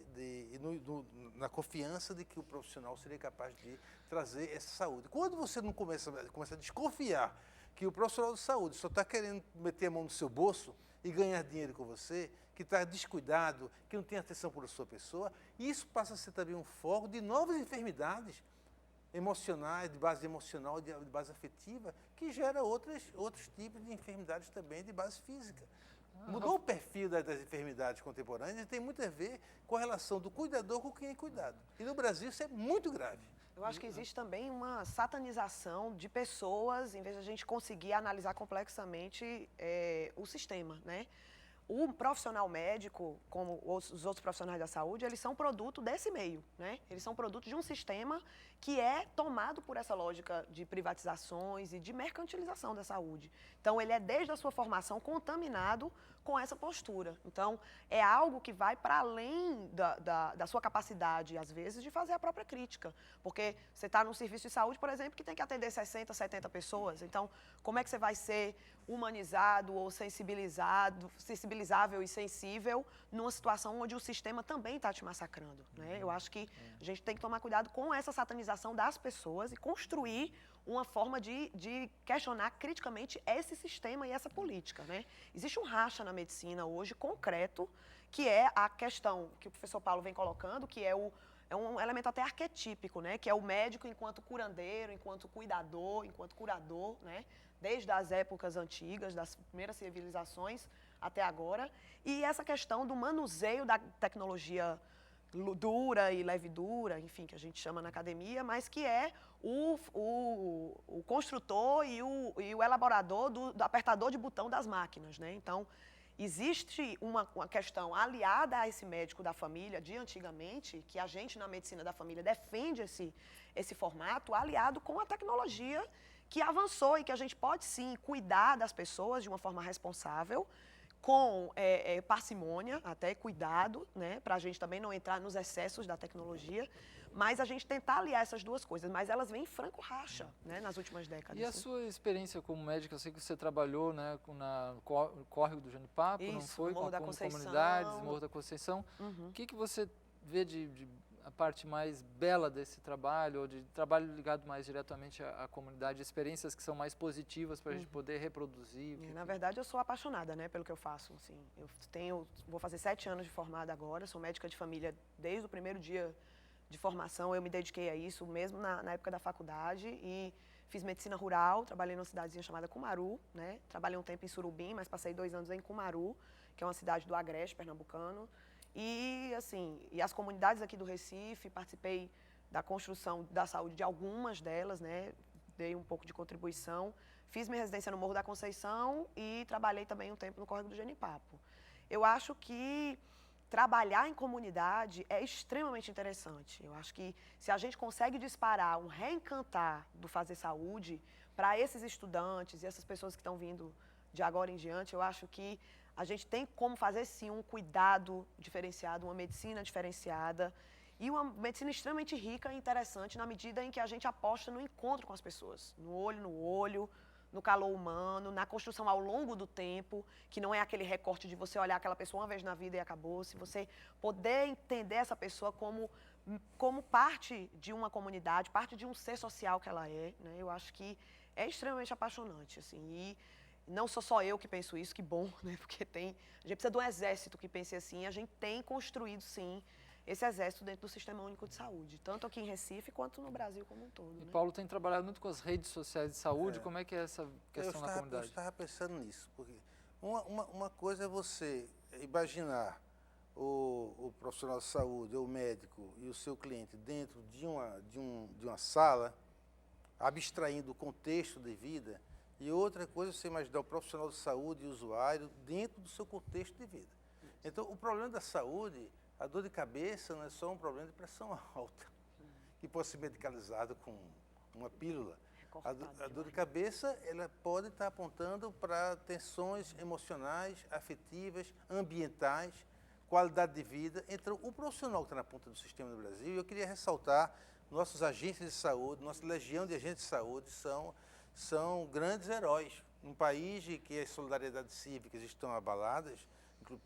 [SPEAKER 2] na confiança de que o profissional seria capaz de trazer essa saúde. Quando você não começa a desconfiar que o profissional de saúde só está querendo meter a mão no seu bolso e ganhar dinheiro com você, que está descuidado, que não tem atenção por sua pessoa, isso passa a ser também um foco de novas enfermidades emocionais, de base emocional, de base afetiva, que gera outros tipos de enfermidades também de base física. Mudou o perfil das enfermidades contemporâneas e tem muito a ver com a relação do cuidador com quem é cuidado. E no Brasil isso é muito grave.
[SPEAKER 3] Eu acho que existe também uma satanização de pessoas, em vez de a gente conseguir analisar complexamente o sistema, né? O profissional médico, como os outros profissionais da saúde, eles são produto desse meio, né? Eles são produto de um sistema que é tomado por essa lógica de privatizações e de mercantilização da saúde. Então, ele é, desde a sua formação, contaminado com essa postura. Então, é algo que vai para além da sua capacidade, às vezes, de fazer a própria crítica. Porque você está num serviço de saúde, por exemplo, que tem que atender 60, 70 pessoas. Então, como é que você vai ser humanizado ou sensibilizável e sensível numa situação onde o sistema também está te massacrando, né? Eu acho que a gente tem que tomar cuidado com essa satanização das pessoas e construir uma forma de questionar criticamente esse sistema e essa política, né? Existe um racha na medicina hoje concreto, que é a questão que o professor Paulo vem colocando, que é um elemento até arquetípico, né? Que é o médico enquanto curandeiro, enquanto cuidador, enquanto curador, né? Desde as épocas antigas, das primeiras civilizações até agora. E essa questão do manuseio da tecnologia dura e leve dura, enfim, que a gente chama na academia, mas que é o construtor e o elaborador do apertador de botão das máquinas, né? Então, existe uma questão aliada a esse médico da família de antigamente, que a gente na medicina da família defende esse formato, aliado com a tecnologia que avançou e que a gente pode sim cuidar das pessoas de uma forma responsável, com parcimônia, até cuidado, né, para a gente também não entrar nos excessos da tecnologia, mas a gente tentar aliar essas duas coisas, mas elas vêm em franco racha, né, nas últimas décadas.
[SPEAKER 1] E a sua experiência como médica, eu sei que você trabalhou, né, no córrego do Genipapo, não foi?
[SPEAKER 3] Morro da
[SPEAKER 1] Com
[SPEAKER 3] Conceição.
[SPEAKER 1] comunidades, Morro da Conceição.
[SPEAKER 3] Uhum.
[SPEAKER 1] O que você vê de a parte mais bela desse trabalho, ou de trabalho ligado mais diretamente à comunidade, experiências que são mais positivas para a gente poder reproduzir?
[SPEAKER 3] Na verdade, eu sou apaixonada, né, pelo que eu faço. Assim, vou fazer 7 anos de formada agora, sou médica de família desde o primeiro dia de formação, eu me dediquei a isso, mesmo na época da faculdade, e fiz medicina rural, trabalhei numa cidadezinha chamada Cumaru, né, trabalhei um tempo em Surubim, mas passei 2 anos em Cumaru, que é uma cidade do Agreste, pernambucano. E, assim, as comunidades aqui do Recife, participei da construção da saúde de algumas delas, né? Dei um pouco de contribuição. Fiz minha residência no Morro da Conceição e trabalhei também um tempo no Córrego do Genipapo. Eu acho que trabalhar em comunidade é extremamente interessante. Eu acho que se a gente consegue disparar um reencantar do Fazer Saúde para esses estudantes e essas pessoas que estão vindo de agora em diante, eu acho que a gente tem como fazer, sim, um cuidado diferenciado, uma medicina diferenciada e uma medicina extremamente rica e interessante na medida em que a gente aposta no encontro com as pessoas, no olho, no calor humano, na construção ao longo do tempo, que não é aquele recorte de você olhar aquela pessoa uma vez na vida e acabou, se você poder entender essa pessoa como parte de uma comunidade, parte de um ser social que ela é, né? Eu acho que é extremamente apaixonante, assim, e não sou só eu que penso isso, que bom, né? Porque a gente precisa de um exército que pense assim, a gente tem construído, sim, esse exército dentro do Sistema Único de Saúde, tanto aqui em Recife quanto no Brasil como um todo.
[SPEAKER 1] E
[SPEAKER 3] né?
[SPEAKER 1] Paulo tem trabalhado muito com as redes sociais de saúde, como é que é essa questão na comunidade?
[SPEAKER 2] Eu estava pensando nisso, porque uma coisa é você imaginar o profissional de saúde, ou o médico e o seu cliente dentro de uma sala, abstraindo o contexto de vida, e outra coisa é você imaginar o profissional de saúde e o usuário dentro do seu contexto de vida. Então, o problema da saúde, a dor de cabeça não é só um problema de pressão alta, que pode ser medicalizado com uma pílula. A dor de cabeça, ela pode estar apontando para tensões emocionais, afetivas, ambientais, qualidade de vida. Então, o profissional que está na ponta do sistema no Brasil, eu queria ressaltar, nossos agentes de saúde, nossa legião de agentes de saúde são grandes heróis. Um país em que as solidariedades cívicas estão abaladas,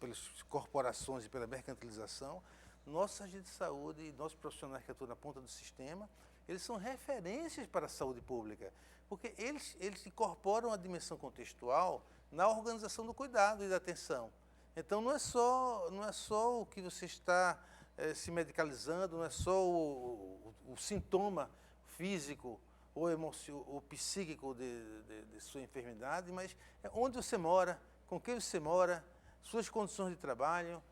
[SPEAKER 2] pelas corporações e pela mercantilização, nossos agentes de saúde e nossos profissionais que atuam na ponta do sistema, eles são referências para a saúde pública, porque eles incorporam a dimensão contextual na organização do cuidado e da atenção. Então, não é só o que você está se medicalizando, não é só o sintoma físico ou psíquico de sua enfermidade, mas é onde você mora, com quem você mora, suas condições de trabalho,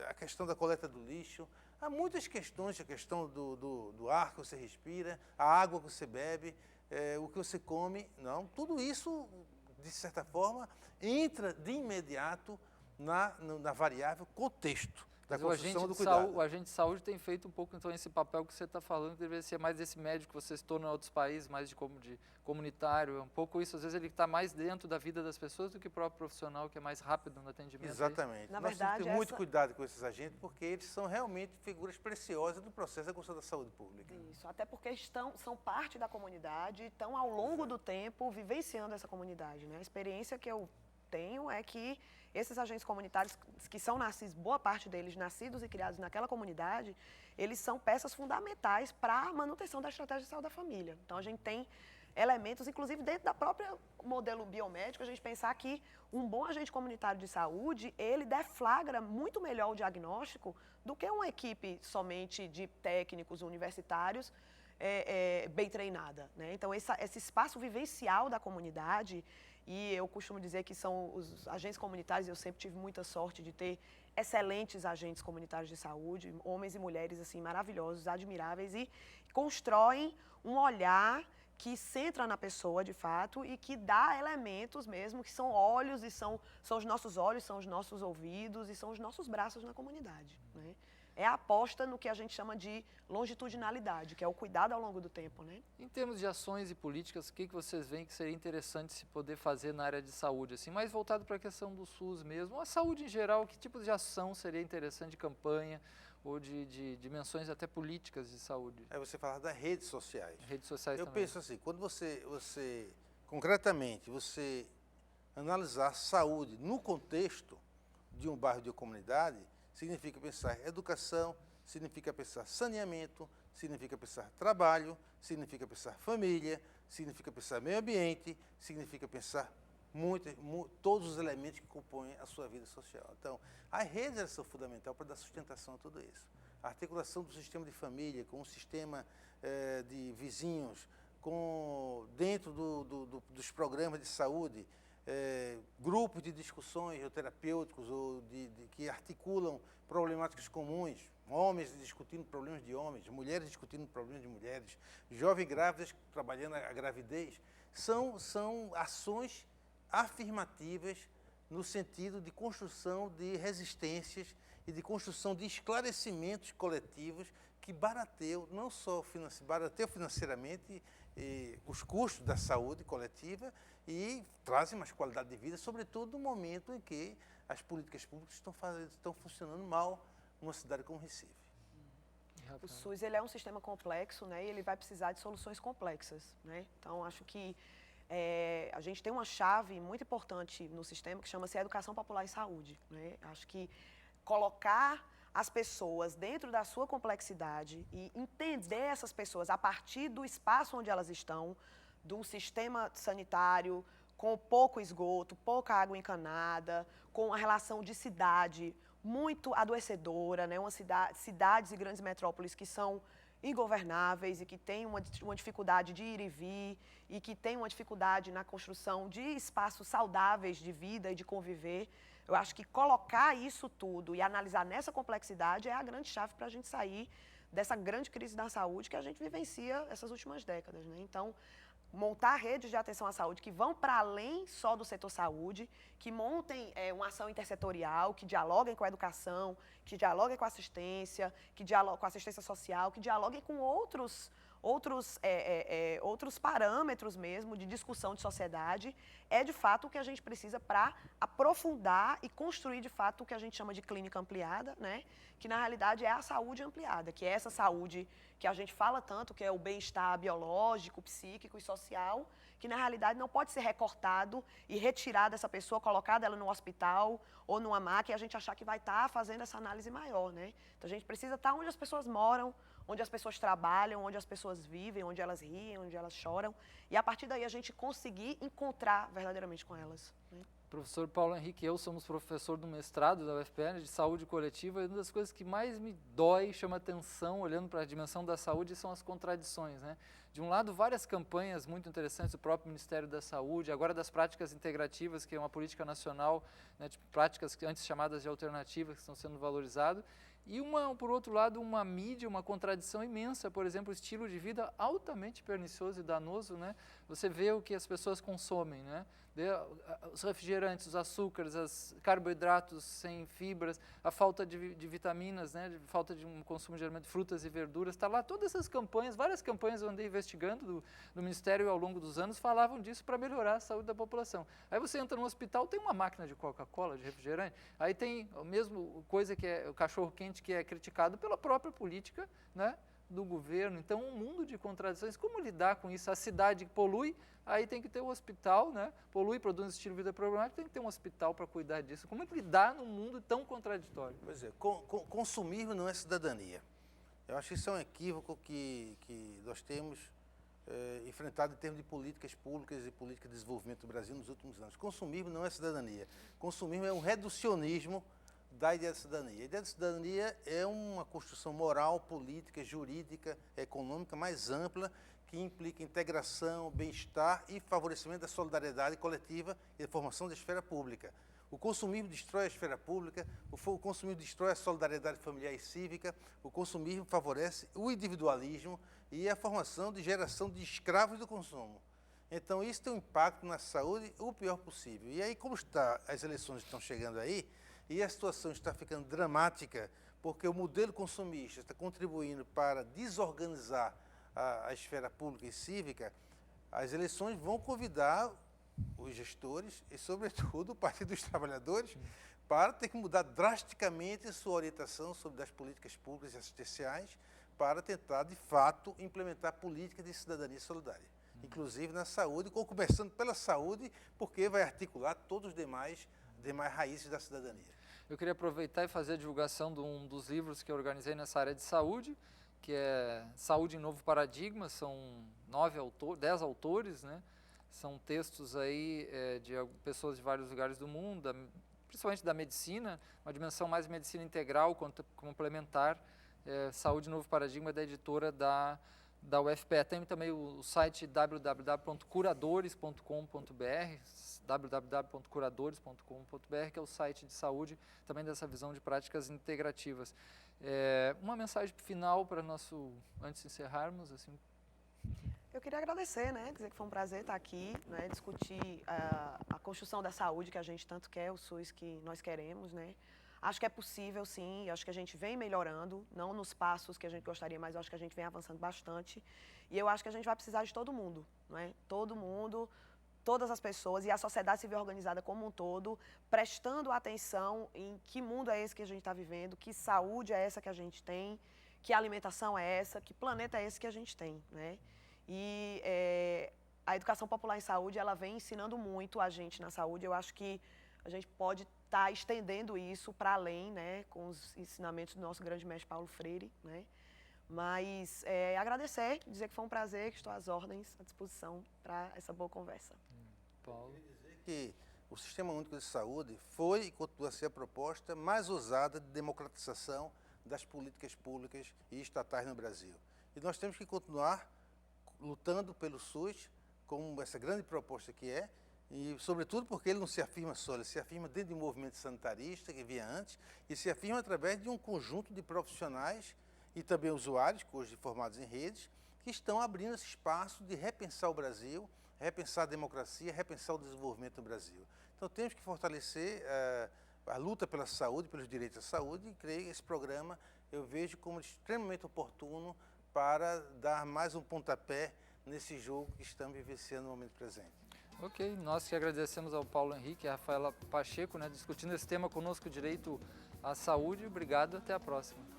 [SPEAKER 2] a questão da coleta do lixo. Há muitas questões, a questão do ar que você respira, a água que você bebe, o que você come. Não, tudo isso, de certa forma, entra de imediato na variável contexto da construção do cuidado.
[SPEAKER 1] O agente de saúde tem feito um pouco, então, esse papel que você está falando, que deveria ser mais desse médico que você se torna em outros países, mais de comunitário, é um pouco isso. Às vezes ele está mais dentro da vida das pessoas do que o próprio profissional, que é mais rápido no atendimento.
[SPEAKER 2] Exatamente.
[SPEAKER 3] Na
[SPEAKER 2] Nós
[SPEAKER 3] verdade,
[SPEAKER 2] temos que ter muito cuidado com esses agentes, porque eles são realmente figuras preciosas do processo da construção da saúde pública.
[SPEAKER 3] Isso, até porque são parte da comunidade, estão ao longo do tempo vivenciando essa comunidade. Né? A experiência que eu tenho é que esses agentes comunitários, que são nascidos, boa parte deles nascidos e criados naquela comunidade, eles são peças fundamentais para a manutenção da estratégia de saúde da família. Então, a gente tem elementos, inclusive dentro da própria modelo biomédico, a gente pensar que um bom agente comunitário de saúde, ele deflagra muito melhor o diagnóstico do que uma equipe somente de técnicos universitários bem treinada. Né? Então, esse espaço vivencial da comunidade, e eu costumo dizer que são os agentes comunitários, eu sempre tive muita sorte de ter excelentes agentes comunitários de saúde, homens e mulheres assim maravilhosos, admiráveis, e constroem um olhar que centra na pessoa, de fato, e que dá elementos mesmo, que são olhos, e são os nossos olhos, são os nossos ouvidos, e são os nossos braços na comunidade. Né? É a aposta no que a gente chama de longitudinalidade, que é o cuidado ao longo do tempo. Né?
[SPEAKER 1] Em termos de ações e políticas, o que vocês veem que seria interessante se poder fazer na área de saúde, assim, mais voltado para a questão do SUS mesmo, a saúde em geral, que tipo de ação seria interessante, de campanha ou de dimensões até políticas de saúde?
[SPEAKER 2] Aí você fala das redes sociais.
[SPEAKER 1] Redes sociais
[SPEAKER 2] Eu
[SPEAKER 1] também.
[SPEAKER 2] penso assim, quando você concretamente, você analisar saúde no contexto de um bairro, de uma comunidade, significa pensar educação, significa pensar saneamento, significa pensar trabalho, significa pensar família, significa pensar meio ambiente, significa pensar todos os elementos que compõem a sua vida social. Então, as redes são fundamentais para dar sustentação a tudo isso. A articulação do sistema de família com o sistema de vizinhos, dentro dos programas de saúde, grupos de discussões terapêuticos ou que articulam problemáticas comuns, homens discutindo problemas de homens, mulheres discutindo problemas de mulheres, jovens grávidas trabalhando a gravidez, são ações afirmativas no sentido de construção de resistências e de construção de esclarecimentos coletivos que barateiam, não só barateiam financeiramente os custos da saúde coletiva e trazem mais qualidade de vida, sobretudo no momento em que as políticas públicas estão funcionando mal numa cidade como Recife.
[SPEAKER 3] O SUS ele é um sistema complexo, né, e ele vai precisar de soluções complexas. Né? Então, acho que a gente tem uma chave muito importante no sistema que chama-se Educação Popular em Saúde. Né? Acho que colocar as pessoas dentro da sua complexidade e entender essas pessoas a partir do espaço onde elas estão, do sistema sanitário, com pouco esgoto, pouca água encanada, com uma relação de cidade muito adoecedora, né? Cidades e grandes metrópoles que são ingovernáveis e que têm uma dificuldade de ir e vir e que têm uma dificuldade na construção de espaços saudáveis de vida e de conviver. Eu acho que colocar isso tudo e analisar nessa complexidade é a grande chave para a gente sair dessa grande crise da saúde que a gente vivencia essas últimas décadas, né? Então, montar redes de atenção à saúde que vão para além só do setor saúde, que montem uma ação intersetorial, que dialoguem com a educação, que dialoguem com a assistência, com a assistência social, que dialoguem com outros parâmetros mesmo de discussão de sociedade, é de fato o que a gente precisa para aprofundar e construir de fato o que a gente chama de clínica ampliada, né? Que na realidade é a saúde ampliada, que é essa saúde que a gente fala tanto, que é o bem-estar biológico, psíquico e social, que na realidade não pode ser recortado e retirado dessa pessoa, colocado ela no hospital ou numa maca e a gente achar que vai estar fazendo essa análise maior, né? Então a gente precisa estar onde as pessoas moram, onde as pessoas trabalham, onde as pessoas vivem, onde elas riem, onde elas choram, e a partir daí a gente conseguir encontrar verdadeiramente com elas, né?
[SPEAKER 1] Professor Paulo Henrique e eu somos professor do mestrado da UFPR de saúde coletiva, e uma das coisas que mais me dói, chama atenção, olhando para a dimensão da saúde, são as contradições, né? De um lado, várias campanhas muito interessantes do próprio Ministério da Saúde, agora das práticas integrativas, que é uma política nacional, né, de práticas antes chamadas de alternativas, que estão sendo valorizadas, e por outro lado, uma mídia, uma contradição imensa, por exemplo, o estilo de vida altamente pernicioso e danoso, né? Você vê o que as pessoas consomem, né? Os refrigerantes, os açúcares, os carboidratos sem fibras, a falta de vitaminas, né? Falta de um consumo geralmente de frutas e verduras, está lá todas essas campanhas, várias campanhas eu andei investigando do Ministério ao longo dos anos, falavam disso para melhorar a saúde da população. Aí você entra no hospital, tem uma máquina de Coca-Cola, de refrigerante, aí tem a mesma coisa que é o cachorro-quente, que é criticado pela própria política, né, do governo. Então, um mundo de contradições. Como lidar com isso? A cidade polui, aí tem que ter um hospital, né? Polui, produz um estilo de vida problemático, tem que ter um hospital para cuidar disso. Como é que lidar num mundo tão contraditório?
[SPEAKER 2] Pois é, consumismo não é cidadania. Eu acho que isso é um equívoco que nós temos enfrentado em termos de políticas públicas e política de desenvolvimento do Brasil nos últimos anos. Consumismo não é cidadania. Consumismo é um reducionismo da ideia de cidadania. A ideia de cidadania é uma construção moral, política, jurídica, econômica mais ampla, que implica integração, bem-estar e favorecimento da solidariedade coletiva e da formação da esfera pública. O consumismo destrói a esfera pública, o consumismo destrói a solidariedade familiar e cívica, o consumismo favorece o individualismo e a formação de geração de escravos do consumo. Então, isso tem um impacto na saúde o pior possível. E aí, como as eleições estão chegando aí, e a situação está ficando dramática, porque o modelo consumista está contribuindo para desorganizar a esfera pública e cívica, as eleições vão convidar os gestores e, sobretudo, o Partido dos Trabalhadores para ter que mudar drasticamente sua orientação sobre as políticas públicas e assistenciais para tentar, de fato, implementar políticas de cidadania solidária, inclusive na saúde, começando pela saúde, porque vai articular todos os demais raízes da cidadania.
[SPEAKER 1] Eu queria aproveitar e fazer a divulgação de um dos livros que eu organizei nessa área de saúde, que é Saúde em Novo Paradigma. São 10 autores, né? São textos aí de pessoas de vários lugares do mundo, principalmente da medicina, uma dimensão mais medicina integral, complementar. Saúde em Novo Paradigma, da editora da UFPE. Tem também o site www.curadores.com.br, www.curadores.com.br, que é o site de saúde, também dessa visão de práticas integrativas. Uma mensagem final para antes de encerrarmos, assim.
[SPEAKER 3] Eu queria agradecer, né, dizer que foi um prazer estar aqui, né, discutir a construção da saúde que a gente tanto quer, o SUS que nós queremos, né. Acho que é possível, sim, acho que a gente vem melhorando, não nos passos que a gente gostaria, mas acho que a gente vem avançando bastante. E eu acho que a gente vai precisar de todo mundo, não é? Todo mundo, todas as pessoas e a sociedade civil organizada como um todo, prestando atenção em que mundo é esse que a gente está vivendo, que saúde é essa que a gente tem, que alimentação é essa, que planeta é esse que a gente tem, né? E a educação popular em saúde, ela vem ensinando muito a gente na saúde. Eu acho que a gente pode estar estendendo isso para além, né, com os ensinamentos do nosso grande mestre Paulo Freire, né? Mas agradecer, dizer que foi um prazer, que estou às ordens, à disposição para essa boa conversa.
[SPEAKER 1] Paulo.
[SPEAKER 2] Que o Sistema Único de Saúde foi e continua a ser a proposta mais usada de democratização das políticas públicas e estatais no Brasil. E nós temos que continuar lutando pelo SUS, como essa grande proposta que é, e sobretudo porque ele não se afirma só, ele se afirma dentro de um movimento sanitarista que vinha antes, e se afirma através de um conjunto de profissionais e também usuários, hoje formados em redes, que estão abrindo esse espaço de repensar o Brasil, repensar a democracia, repensar o desenvolvimento no Brasil. Então temos que fortalecer a luta pela saúde, pelos direitos à saúde, e creio que esse programa eu vejo como extremamente oportuno para dar mais um pontapé nesse jogo que estamos vivenciando no momento presente.
[SPEAKER 1] Ok, nós que agradecemos ao Paulo Henrique e a Rafaela Pacheco, né, discutindo esse tema conosco, direito à saúde. Obrigado, até a próxima.